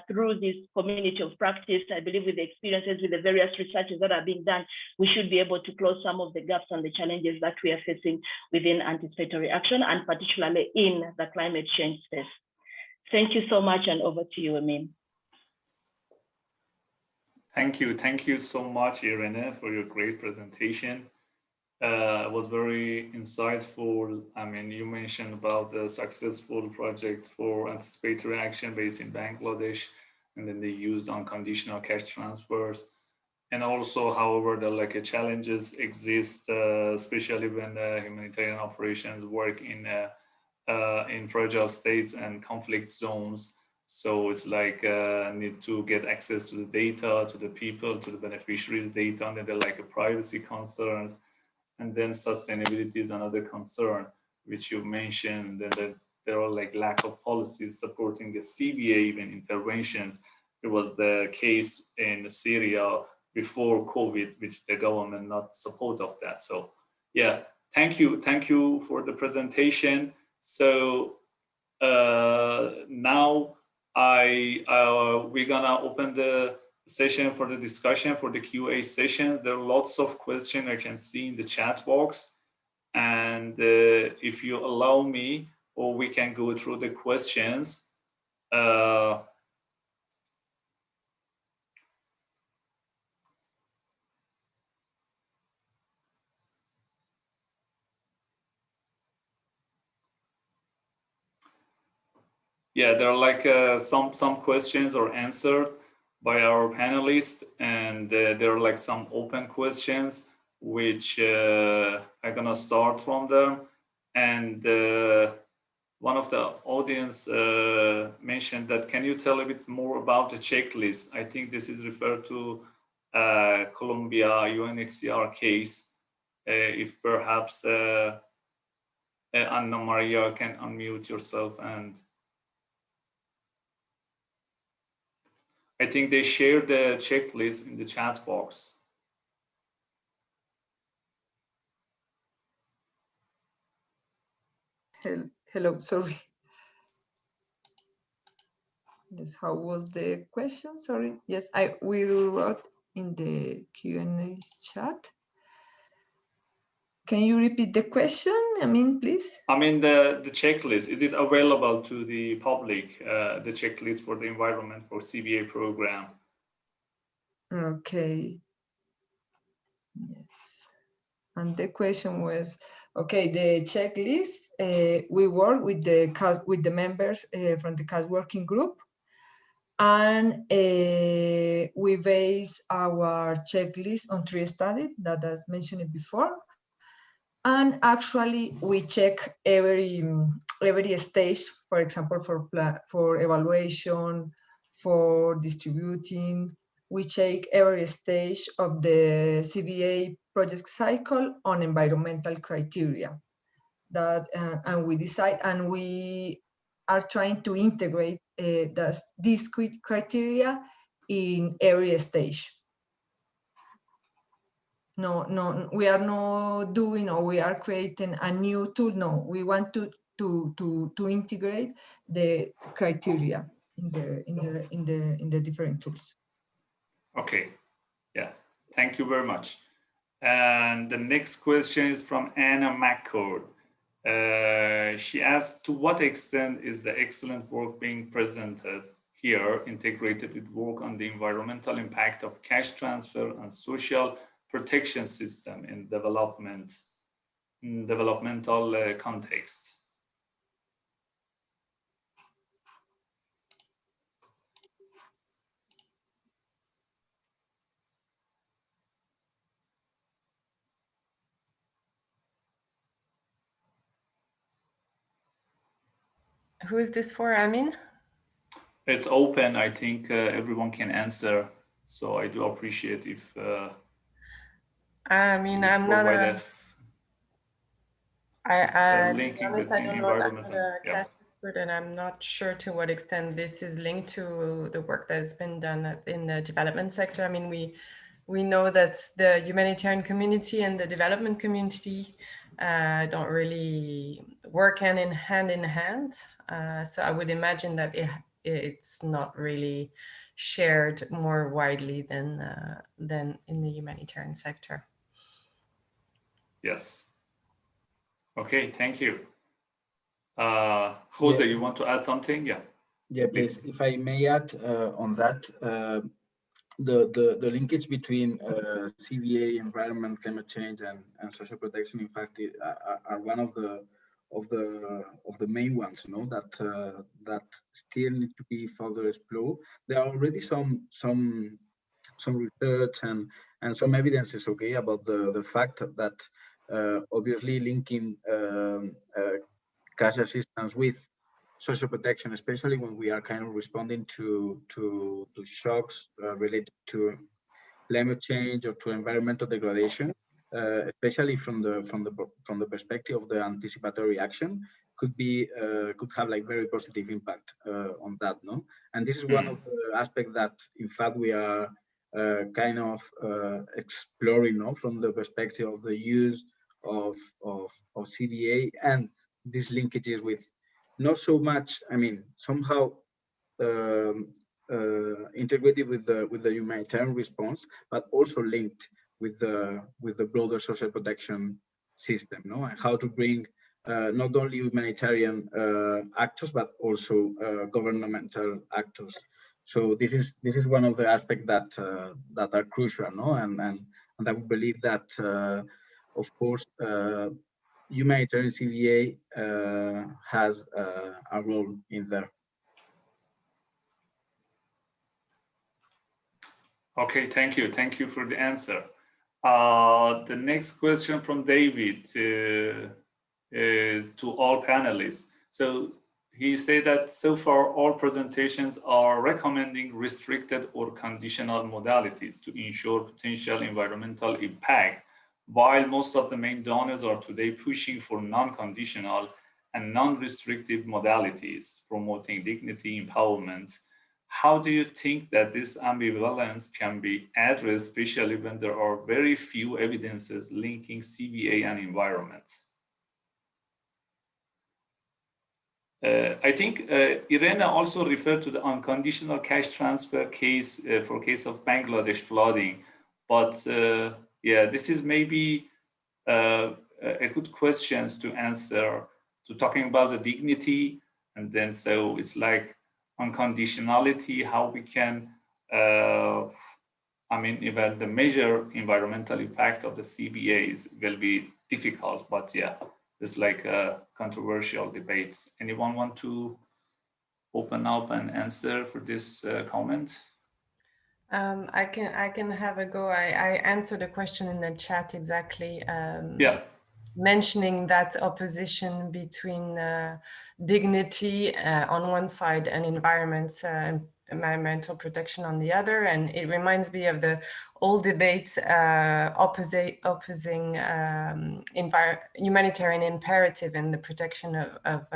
through this community of practice, I believe with the experiences with the various researches that are being done, we should be able to close some of the gaps and the challenges that we are facing within anticipatory action, and particularly in the climate change space. Thank you so much, and over to you, Amin. Thank you so much, Irene, for your great presentation. It was very insightful. I mean, you mentioned about the successful project for anticipatory action based in Bangladesh, and then they used unconditional cash transfers. And also, however, the challenges exist, especially when the humanitarian operations work in fragile states and conflict zones. So it's need to get access to the data, to the people, to the beneficiaries' data, and then there are privacy concerns. And then sustainability is another concern, which you mentioned, that there are lack of policies supporting the CVA even interventions. It was the case in Syria before COVID, which the government not support of that. So yeah, thank you for the presentation. So now we're gonna open the session for the discussion for the QA sessions. There are lots of questions I can see in the chat box, and if you allow me, or we can go through the questions. Yeah, there are some questions are answered by our panelists, and there are some open questions which I'm gonna start from them. And one of the audience mentioned that, can you tell a bit more about the checklist? I think this is referred to Colombia UNHCR case. If perhaps Anna Maria can unmute yourself, and I think they shared the checklist in the chat box. Hello, sorry. Yes, how was the question? Sorry. Yes, we wrote in the Q&A chat. Can you repeat the question? I mean, please. I mean, the checklist, is it available to the public, the checklist for the environment for CVA program? Okay. Yes. And the question was, okay, the checklist, we work with the members from the CAS working group, and we base our checklist on 3 studies that I mentioned before. And actually, we check every stage, for example, for evaluation, for distributing. We check every stage of the CVA project cycle on environmental criteria. That and we decide, and we are trying to integrate these criteria in every stage. No, we are not doing, or we are creating a new tool. No, we want to integrate the criteria in the different tools. Okay, yeah, thank you very much. And the next question is from Anna McCord. She asked, to what extent is the excellent work being presented here integrated with work on the environmental impact of cash transfer and social protection system in developmental context? Who is this for, Amin? It's open. I think everyone can answer. So I do appreciate if I mean, I'm not a... linking between environment and cash expert, and I'm not sure to what extent this is linked to the work that has been done in the development sector. I mean, we know that the humanitarian community and the development community don't really work hand in hand. So I would imagine that it's not really shared more widely than in the humanitarian sector. Yes. Okay, thank you. Jose, you want to add something? Yeah. Yeah, please. If I may add on that, the linkage between CVA, environment, climate change, and social protection, in fact, are one of the main ones, you know, that still need to be further explored. There are already some research and some evidences, okay, about the fact that obviously linking cash assistance with social protection, especially when we are kind of responding to shocks related to climate change or to environmental degradation, especially from the perspective of the anticipatory action, could have like very positive impact on that, no? And this is one of the aspects that, in fact, we are kind of exploring, no, from the perspective of the use of CVA and these linkages with not so much, I mean, somehow integrated with the humanitarian response, but also linked with the broader social protection system, no, and how to bring not only humanitarian actors but also governmental actors. So this is one of the aspects that are crucial, no, and I would believe that of course humanitarian CVA has a role in there. Okay, thank you. Thank you for the answer. The next question from David is to all panelists. So he said that so far all presentations are recommending restricted or conditional modalities to ensure potential environmental impact, while most of the main donors are today pushing for non-conditional and non-restrictive modalities, promoting dignity, empowerment. How do you think that this ambivalence can be addressed, especially when there are very few evidences linking CVA and environment? I think Irena also referred to the unconditional cash transfer case for case of Bangladesh flooding, but yeah, this is maybe a good question to answer, to talking about the dignity, and then so it's like unconditionality, how we can, I mean, even the measure environmental impact of the CBAs will be difficult, but yeah, it's like controversial debates. Anyone want to open up and answer for this comment? I can have a go. I answered a question in the chat exactly. Yeah. Mentioning that opposition between dignity on one side and environmental protection on the other, and it reminds me of the old debate opposing humanitarian imperative and the protection of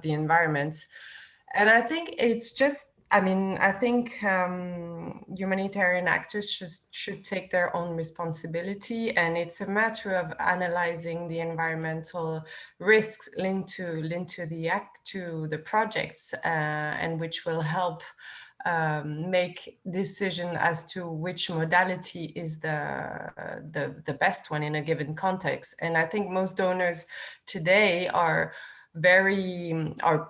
the environment. And I think it's just, I mean, I think humanitarian actors should take their own responsibility, and it's a matter of analyzing the environmental risks linked to the projects, and which will help make decision as to which modality is the best one in a given context. And I think most donors today are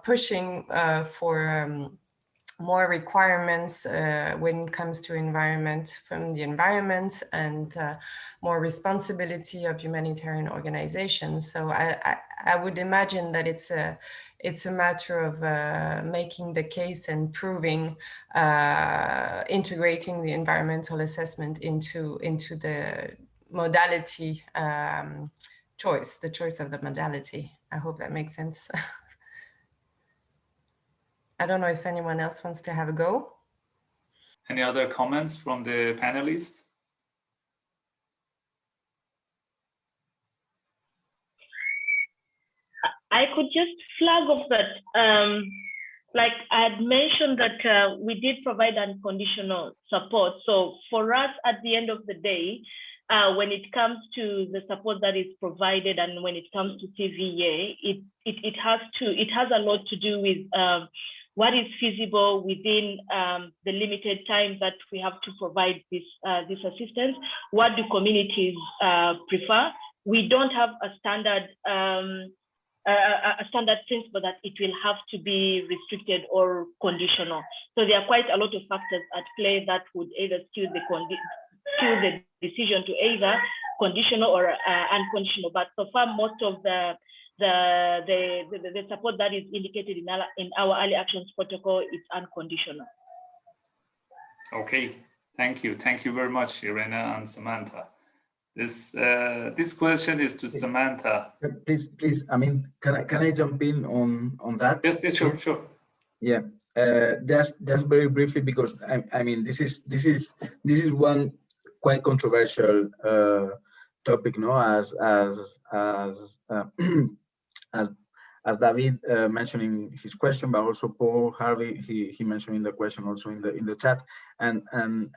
pushing for more requirements when it comes to environment from the environment, and more responsibility of humanitarian organizations. So I would imagine that it's a matter of making the case and proving, integrating the environmental assessment into the modality choice, the choice of the modality. I hope that makes sense. I don't know if anyone else wants to have a go. Any other comments from the panelists? I could just flag off that, like I had mentioned that we did provide unconditional support. So for us, at the end of the day, when it comes to the support that is provided, and when it comes to CVA, it has a lot to do with what is feasible within the limited time that we have to provide this assistance. What do communities prefer? We don't have a standard principle that it will have to be restricted or conditional. So there are quite a lot of factors at play that would either skew the decision to either conditional or unconditional. But so far, most of the support that is indicated in our early actions protocol is unconditional. Okay, thank you very much, Irena and Samantha. This question is to Samantha. Please. I mean, can I jump in on that? Yes, sure. Yeah, just very briefly, because I mean, this is one quite controversial topic, no? As David mentioned in his question, but also Paul Harvey, he mentioned in the question also in the chat, and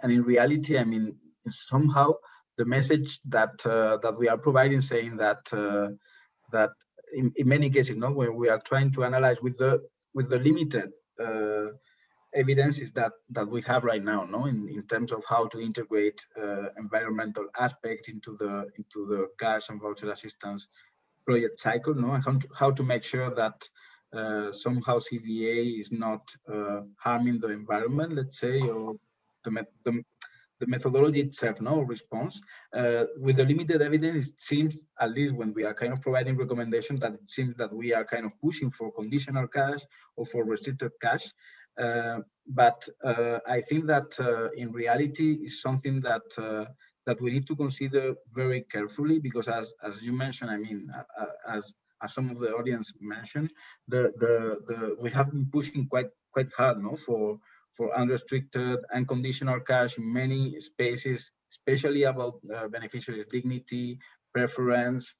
in reality, I mean, somehow the message that we are providing, saying that in many cases, no, when we are trying to analyze with the limited evidences that we have right now, no, in terms of how to integrate environmental aspects into the cash and voucher assistance project cycle, no, and how to make sure that somehow CVA is not harming the environment, let's say, or the methodology itself, no response. With the limited evidence, it seems, at least when we are kind of providing recommendations, that it seems that we are kind of pushing for conditional cash or for restricted cash. But I think that in reality is something that we need to consider very carefully, because as you mentioned, I mean, as as some of the audience mentioned, we have been pushing quite hard, no, for unrestricted and conditional cash in many spaces, especially about beneficiaries' dignity, preference.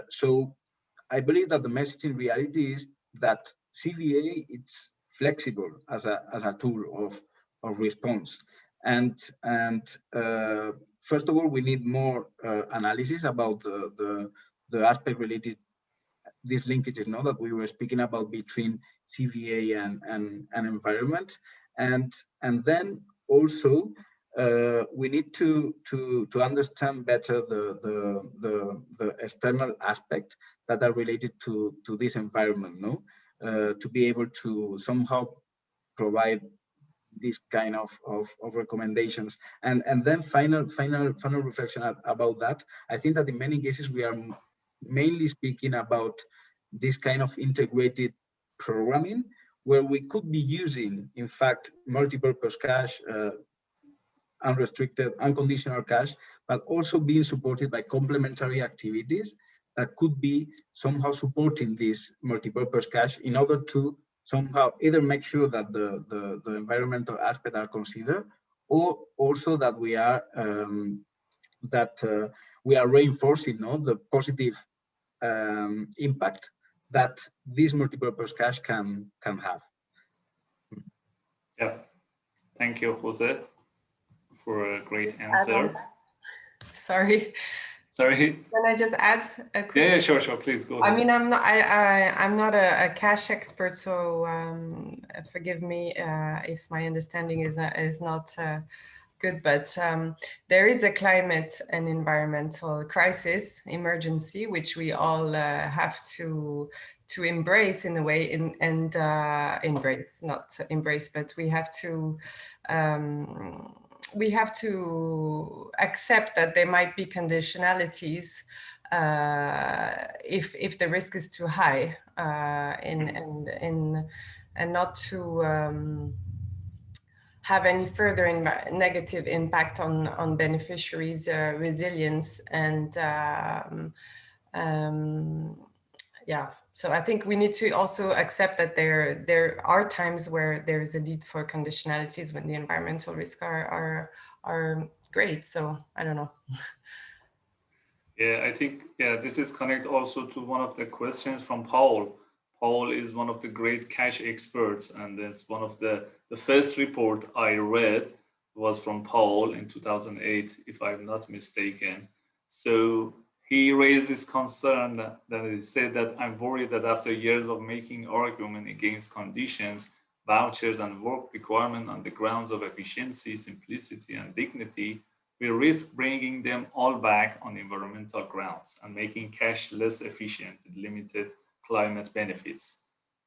So I believe that the message in reality is that CVA, it's flexible as a tool of response. And first of all, we need more analysis about the aspect related, these linkages, no, that we were speaking about between CVA and environment, and then also we need to understand better the external aspects that are related to this environment, no, to be able to somehow provide this kind of recommendations. And then final reflection about that. I think that in many cases we are mainly speaking about this kind of integrated programming, where we could be using, in fact, multi-purpose cash, unrestricted, unconditional cash, but also being supported by complementary activities that could be somehow supporting this multi-purpose cash in order to somehow either make sure that the environmental aspects are considered, or also that we are reinforcing, no, the positive impact that this multi-purpose cash can have. Yeah, thank you, Jose, for a great answer. Sorry. Can I just add a quick? Yeah, sure, please go ahead. I mean, I'm not a cash expert, so forgive me if my understanding is not good, but there is a climate and environmental crisis emergency, which we all have to embrace in a way, and embrace, not embrace, but we have to accept that there might be conditionalities if the risk is too high, and not to have any further negative impact on beneficiaries' resilience. And yeah, so I think we need to also accept that there are times where there is a need for conditionalities when the environmental risks are great. So I don't know. Yeah, I think, this is connect also to one of the questions from Paul. Paul is one of the great cash experts, and that's one of the first report I read was from Paul in 2008, if I'm not mistaken. So he raised this concern that he said that I'm worried that after years of making argument against conditions, vouchers and work requirement on the grounds of efficiency, simplicity, and dignity, we risk bringing them all back on environmental grounds and making cash less efficient with limited climate benefits.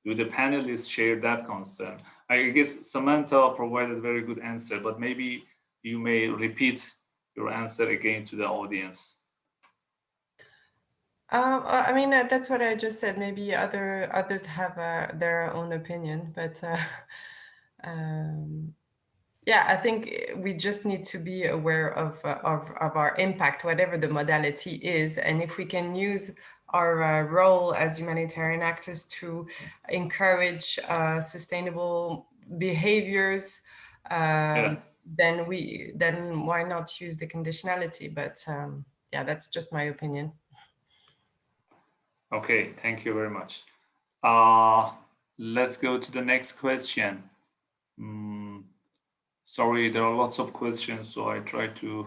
Do the panelists share that concern? I guess Samantha provided a very good answer, but maybe you may repeat your answer again to the audience. I mean, that's what I just said. Maybe others have their own opinion, but yeah, I think we just need to be aware of our impact, whatever the modality is, and if we can use our role as humanitarian actors to encourage sustainable behaviors, then why not use the conditionality? But yeah, that's just my opinion. Okay, thank you very much. Let's go to the next question. Sorry, there are lots of questions, so I try to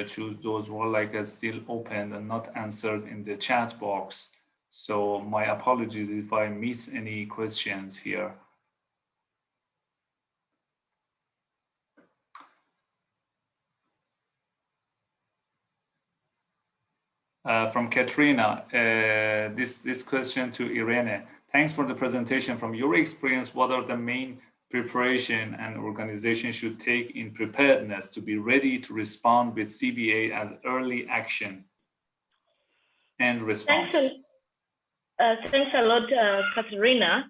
choose those who are still open and not answered in the chat box. So my apologies if I miss any questions here. From Katrina, this question to Irene. Thanks for the presentation. From your experience, what are the main preparation and organization should take in preparedness to be ready to respond with CVA as early action and response? Thanks a lot, Katerina.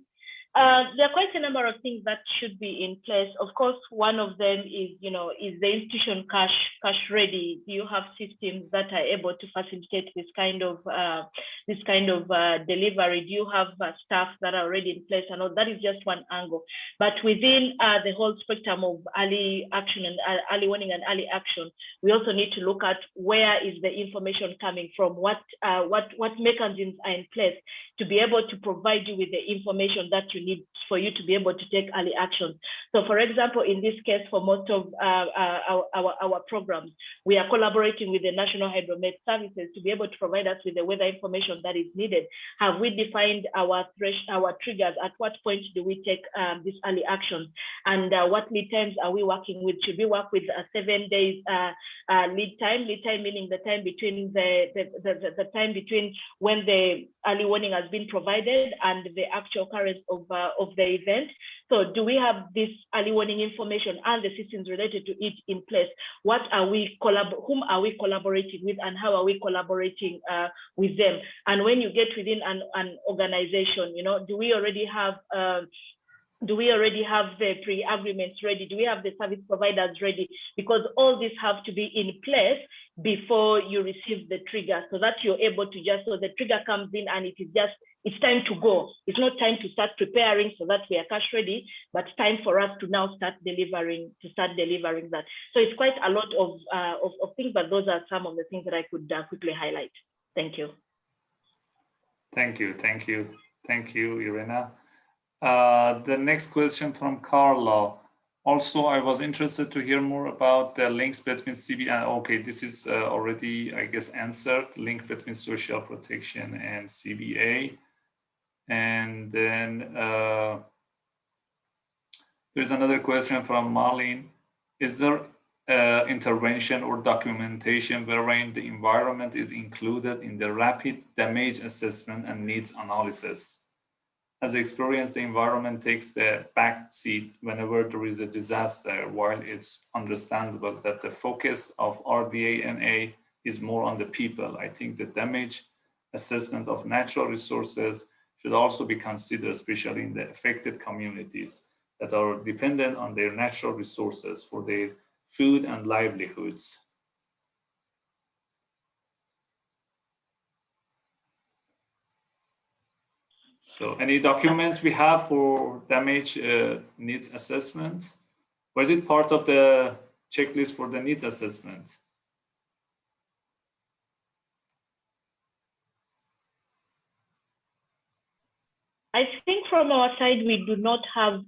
There are quite a number of things that should be in place. Of course, one of them is, is the institution cash ready? Do you have systems that are able to facilitate this kind of delivery? Do you have staff that are already in place? I know that is just one angle, but within the whole spectrum of early action and early warning and early action, we also need to look at where is the information coming from, what mechanisms are in place to be able to provide you with the information that you need for you to be able to take early action. So for example, in this case, for most of our programs, we are collaborating with the National Hydromet Services to be able to provide us with the weather information that is needed. Have we defined our triggers? At what point do we take this early action? And what lead times are we working with? Should we work with 7 days lead time? Lead time meaning the time between the time between when the early warning has been provided and the actual occurrence of the event. So do we have this early warning information and the systems related to it in place? Whom are we collaborating with, and how are we collaborating with them? And when you get within an organization, do we already have the pre-agreements ready? Do we have the service providers ready? Because all these have to be in place before you receive the trigger, so that you're able to so the trigger comes in and it's time to go. It's not time to start preparing so that we are cash ready, but time for us to now start delivering that. So it's quite a lot of things, but those are some of the things that I could quickly highlight. Thank you. Thank you, Irena. The next question from Carlo. Also, I was interested to hear more about the links between CB and, okay, this is already, I guess, answered, link between social protection and CBA. And then there's another question from Marlene. Is there intervention or documentation wherein the environment is included in the rapid damage assessment and needs analysis? As experience, the environment takes the back seat whenever there is a disaster, while it's understandable that the focus of RDA&A is more on the people. I think the damage assessment of natural resources should also be considered, especially in the affected communities that are dependent on their natural resources for their food and livelihoods. So any documents we have for damage needs assessment? Was it part of the checklist for the needs assessment? I think from our side, we do not have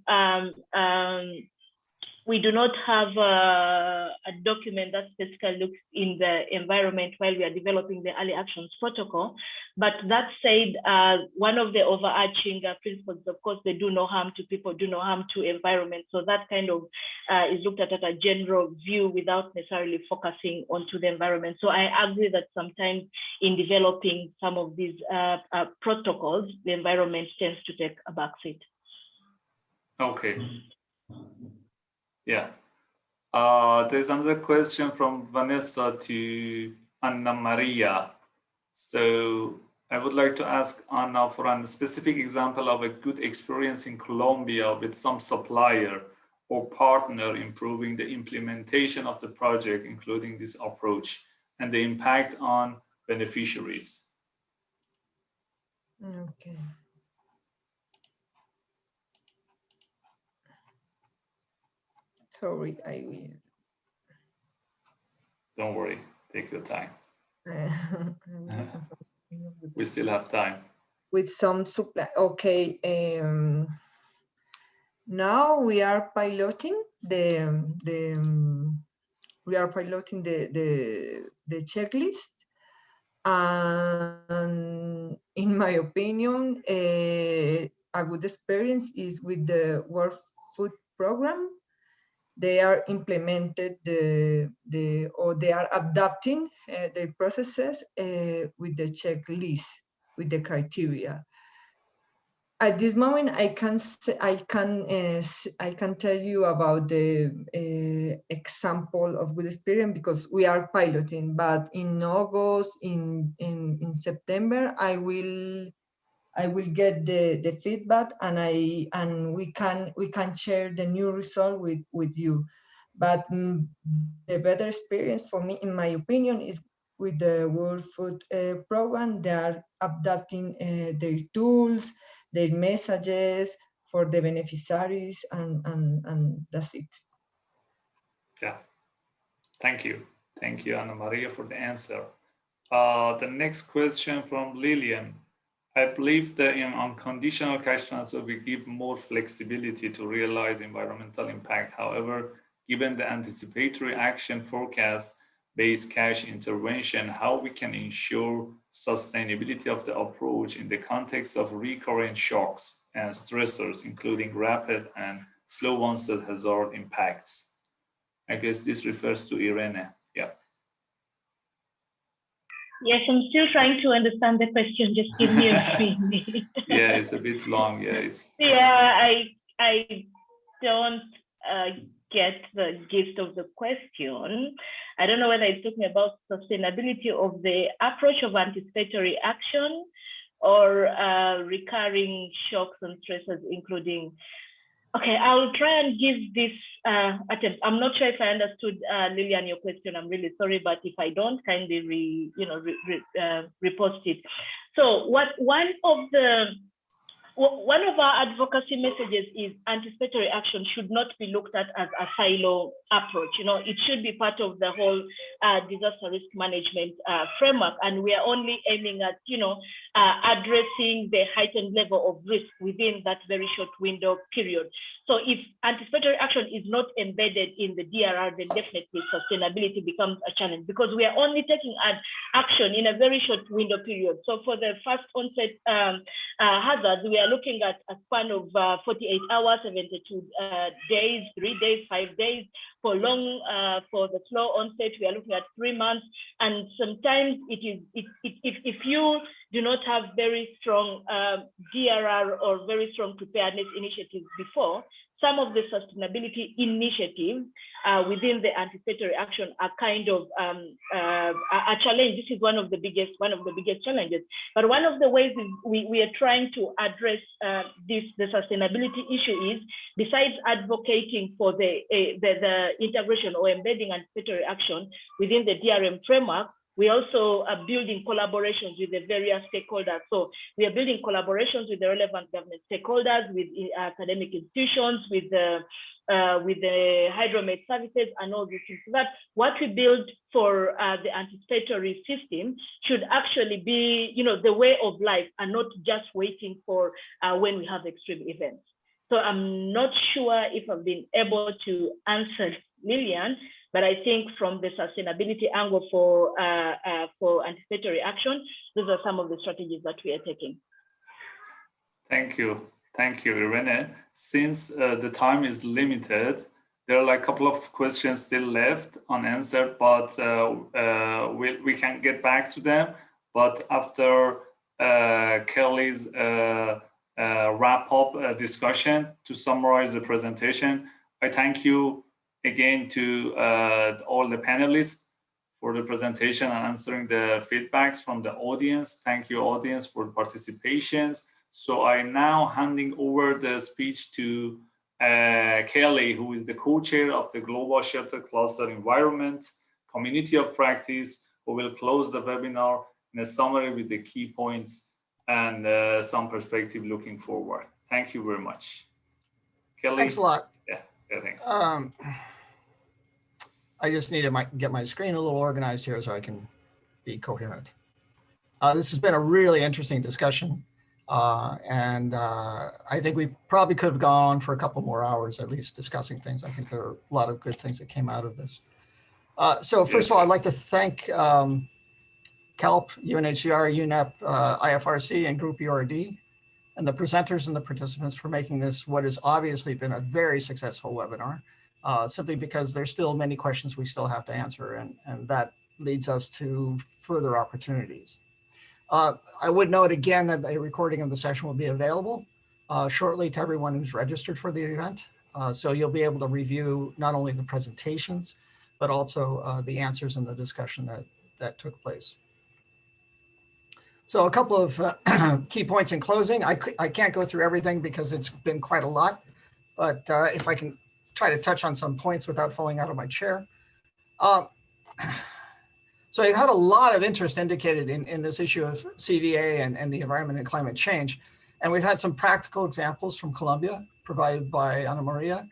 a document that specifically looks in the environment while we are developing the early actions protocol. But that said, one of the overarching principles, of course, they do no harm to people, do no harm to environment. So that kind of is looked at a general view without necessarily focusing onto the environment. So I agree that sometimes in developing some of these protocols, the environment tends to take a backseat. Okay. Yeah. There's another question from Vanessa to Anna Maria. So I would like to ask Anna for a specific example of a good experience in Colombia with some supplier or partner improving the implementation of the project, including this approach, and the impact on beneficiaries. Okay. Sorry, I will. Don't worry, take your time. We still have time. With some supply. Okay. Now we are piloting the checklist, and in my opinion, a good experience is with the World Food Program. They are implemented or they are adapting their processes with the checklist, with the criteria. At this moment, I can tell you about the example of good experience because we are piloting. But in August, in September, I will I will get the feedback, and we can share the new result with you. But the better experience for me, in my opinion, is with the World Food Program. They are adapting their tools, their messages for the beneficiaries, and that's it. Yeah, thank you. Thank you, Ana Maria, for the answer. The next question from Lillian. I believe that in unconditional cash transfer, we give more flexibility to realize environmental impact. However, given the anticipatory action forecast-based cash intervention, how we can ensure sustainability of the approach in the context of recurrent shocks and stressors, including rapid and slow onset hazard impacts? I guess this refers to Irene. Yeah. Yes, I'm still trying to understand the question. Just give me a minute. Yeah, it's a bit long. Yeah, I don't get the gist of the question. I don't know whether it's talking about sustainability of the approach of anticipatory action or recurring shocks and stresses, including. Okay, I'll try and give this attempt. I'm not sure if I understood, Lillian, your question. I'm really sorry, but if I don't, kindly repost it. So one of our advocacy messages is anticipatory action should not be looked at as a silo approach. It should be part of the whole disaster risk management framework, and we are only aiming at addressing the heightened level of risk within that very short window period. So if anticipatory action is not embedded in the DRR, then definitely sustainability becomes a challenge, because we are only taking action in a very short window period. So for the first onset hazards, we are looking at a span of 48 hours, 72 days, 3 days, 5 days. For the slow onset, we are looking at 3 months. And sometimes if you do not have very strong DRR or very strong preparedness initiatives before, some of the sustainability initiatives within the anticipatory action are kind of a challenge. This is one of the biggest challenges. But one of the ways we are trying to address the sustainability issue is, besides advocating for the integration or embedding anticipatory action within the DRM framework, we also are building collaborations with the various stakeholders. So we are building collaborations with the relevant government stakeholders, with academic institutions, with the hydromet services, and all these things. So that what we build for the anticipatory system should actually be, the way of life, and not just waiting for when we have extreme events. So I'm not sure if I've been able to answer Lillian, but I think from the sustainability angle for anticipatory action, those are some of the strategies that we are taking. Thank you, Irene. Since the time is limited, there are a couple of questions still left unanswered, but we can get back to them. But after Kelly's wrap-up discussion, to summarize the presentation, I thank you again to all the panelists for the presentation and answering the feedbacks from the audience. Thank you, audience, for participations. So I'm now handing over the speech to Kelly, who is the co-chair of the Global Shelter Cluster Environment Community of Practice, who will close the webinar in a summary with the key points and some perspective looking forward. Thank you very much. Kelly. Thanks a lot. Yeah, thanks. I just need to get my screen a little organized here so I can be coherent. This has been a really interesting discussion. And I think we probably could have gone on for a couple more hours, at least discussing things. I think there are a lot of good things that came out of this. So first of all, I'd like to thank CaLP, UNHCR, UNEP, IFRC, and Group ERD, and the presenters and the participants for making this what has obviously been a very successful webinar, simply because there's still many questions we still have to answer, and that leads us to further opportunities. I would note again that a recording of the session will be available shortly to everyone who's registered for the event. So you'll be able to review not only the presentations, but also the answers and the discussion that took place. So a couple of key points in closing. I can't go through everything because it's been quite a lot, but if I can try to touch on some points without falling out of my chair. So you've had a lot of interest indicated in this issue of CVA and the environment and climate change. And we've had some practical examples from Colombia provided by Ana Maria.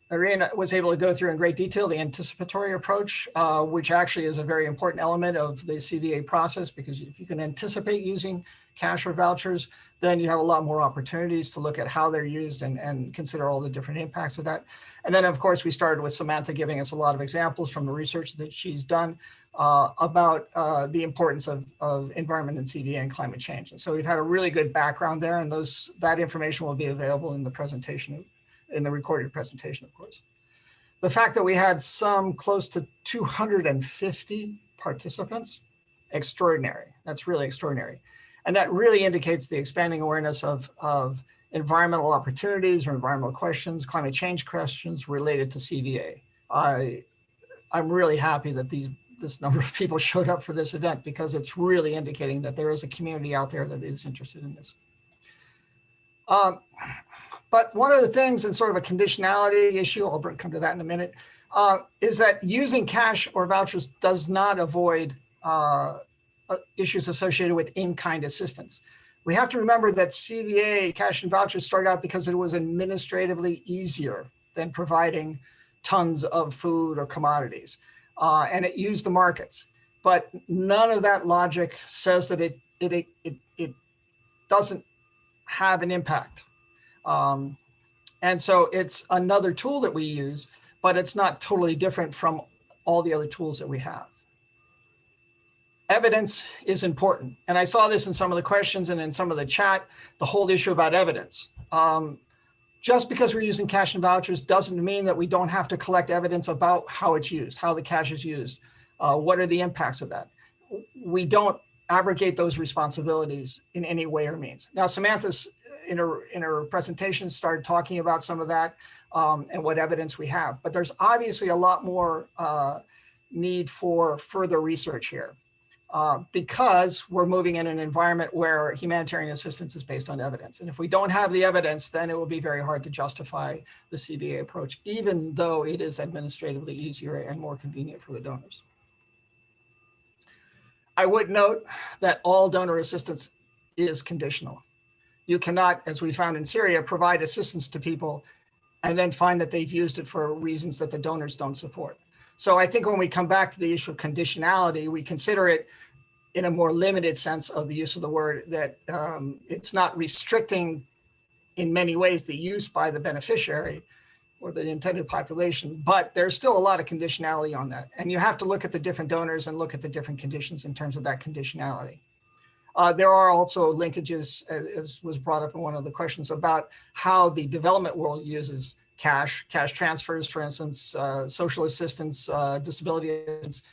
Irene was able to go through in great detail the anticipatory approach, which actually is a very important element of the CVA process, because if you can anticipate using cash or vouchers, then you have a lot more opportunities to look at how they're used and consider all the different impacts of that. And then, of course, we started with Samantha giving us a lot of examples from the research that she's done about the importance of environment and CVA and climate change. And so we've had a really good background there, and that information will be available in the presentation, in the recorded presentation, of course. The fact that we had some close to 250 participants, extraordinary. That's really extraordinary. And that really indicates the expanding awareness of environmental opportunities or environmental questions, climate change questions related to CVA. I'm really happy that this number of people showed up for this event, because it's really indicating that there is a community out there that is interested in this. But one of the things, and sort of a conditionality issue, I'll come to that in a minute, is that using cash or vouchers does not avoid issues associated with in-kind assistance. We have to remember that CVA, cash and vouchers, started out because it was administratively easier than providing tons of food or commodities, and it used the markets. But none of that logic says that it doesn't have an impact. And so it's another tool that we use, but it's not totally different from all the other tools that we have. Evidence is important. And I saw this in some of the questions and in some of the chat, the whole issue about evidence. Just because we're using cash and vouchers doesn't mean that we don't have to collect evidence about how it's used, how the cash is used, what are the impacts of that. We don't abrogate those responsibilities in any way or means. Now, Samantha's in her presentation started talking about some of that and what evidence we have, but there's obviously a lot more need for further research here because we're moving in an environment where humanitarian assistance is based on evidence. And if we don't have the evidence, then it will be very hard to justify the CVA approach, even though it is administratively easier and more convenient for the donors. I would note that all donor assistance is conditional. You cannot, as we found in Syria, provide assistance to people and then find that they've used it for reasons that the donors don't support. So I think when we come back to the issue of conditionality, we consider it in a more limited sense of the use of the word, that it's not restricting in many ways the use by the beneficiary or the intended population, but there's still a lot of conditionality on that. And you have to look at the different donors and look at the different conditions in terms of that conditionality. There are also linkages, as was brought up in one of the questions, about how the development world uses cash transfers, for instance, social assistance, disability assistance,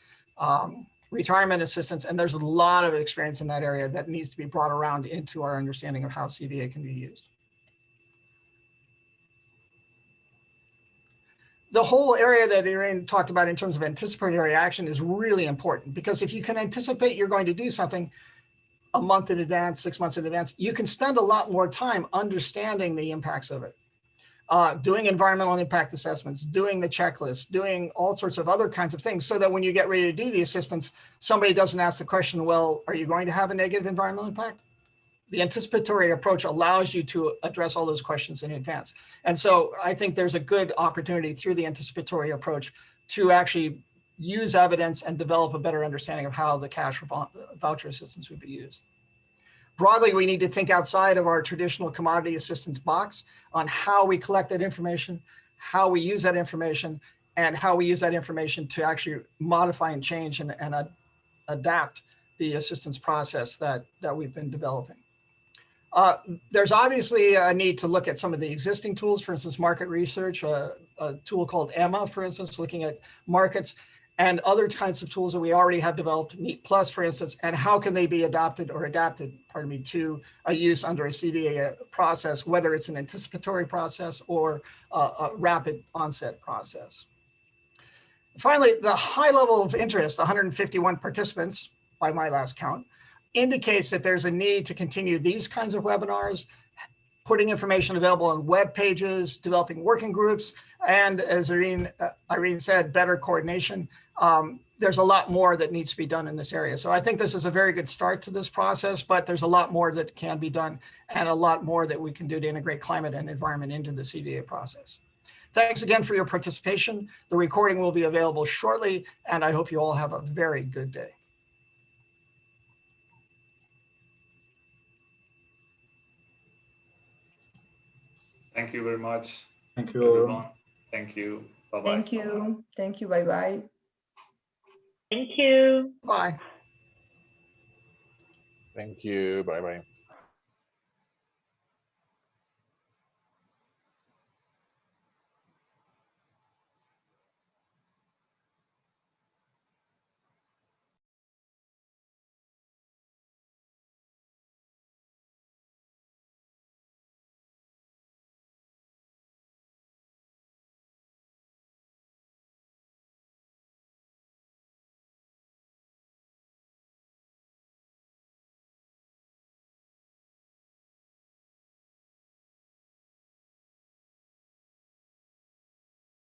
retirement assistance, and there's a lot of experience in that area that needs to be brought around into our understanding of how CVA can be used. The whole area that Irene talked about in terms of anticipatory action is really important, because if you can anticipate you're going to do something a month in advance, 6 months in advance, you can spend a lot more time understanding the impacts of it. Doing environmental impact assessments, doing the checklist, doing all sorts of other kinds of things, so that when you get ready to do the assistance, somebody doesn't ask the question, well, are you going to have a negative environmental impact? The anticipatory approach allows you to address all those questions in advance. And so I think there's a good opportunity through the anticipatory approach to actually use evidence and develop a better understanding of how the cash voucher assistance would be used. Broadly, we need to think outside of our traditional commodity assistance box on how we collect that information, how we use that information, and how we use that information to actually modify and change and adapt the assistance process that we've been developing. There's obviously a need to look at some of the existing tools, for instance, market research, a tool called EMMA, for instance, looking at markets, and other kinds of tools that we already have developed, Meet Plus, for instance, and how can they be adopted or adapted, to a use under a CVA process, whether it's an anticipatory process or a rapid onset process. Finally, the high level of interest, 151 participants, by my last count, indicates that there's a need to continue these kinds of webinars, putting information available on web pages, developing working groups, and as Irene said, better coordination. There's a lot more that needs to be done in this area. So I think this is a very good start to this process, but there's a lot more that can be done and a lot more that we can do to integrate climate and environment into the CVA process. Thanks again for your participation. The recording will be available shortly, and I hope you all have a very good day. Thank you very much. Thank you. Everyone. Thank you. Bye-bye. Thank you. Thank you. Bye-bye. Thank you. Bye. Thank you. Bye-bye.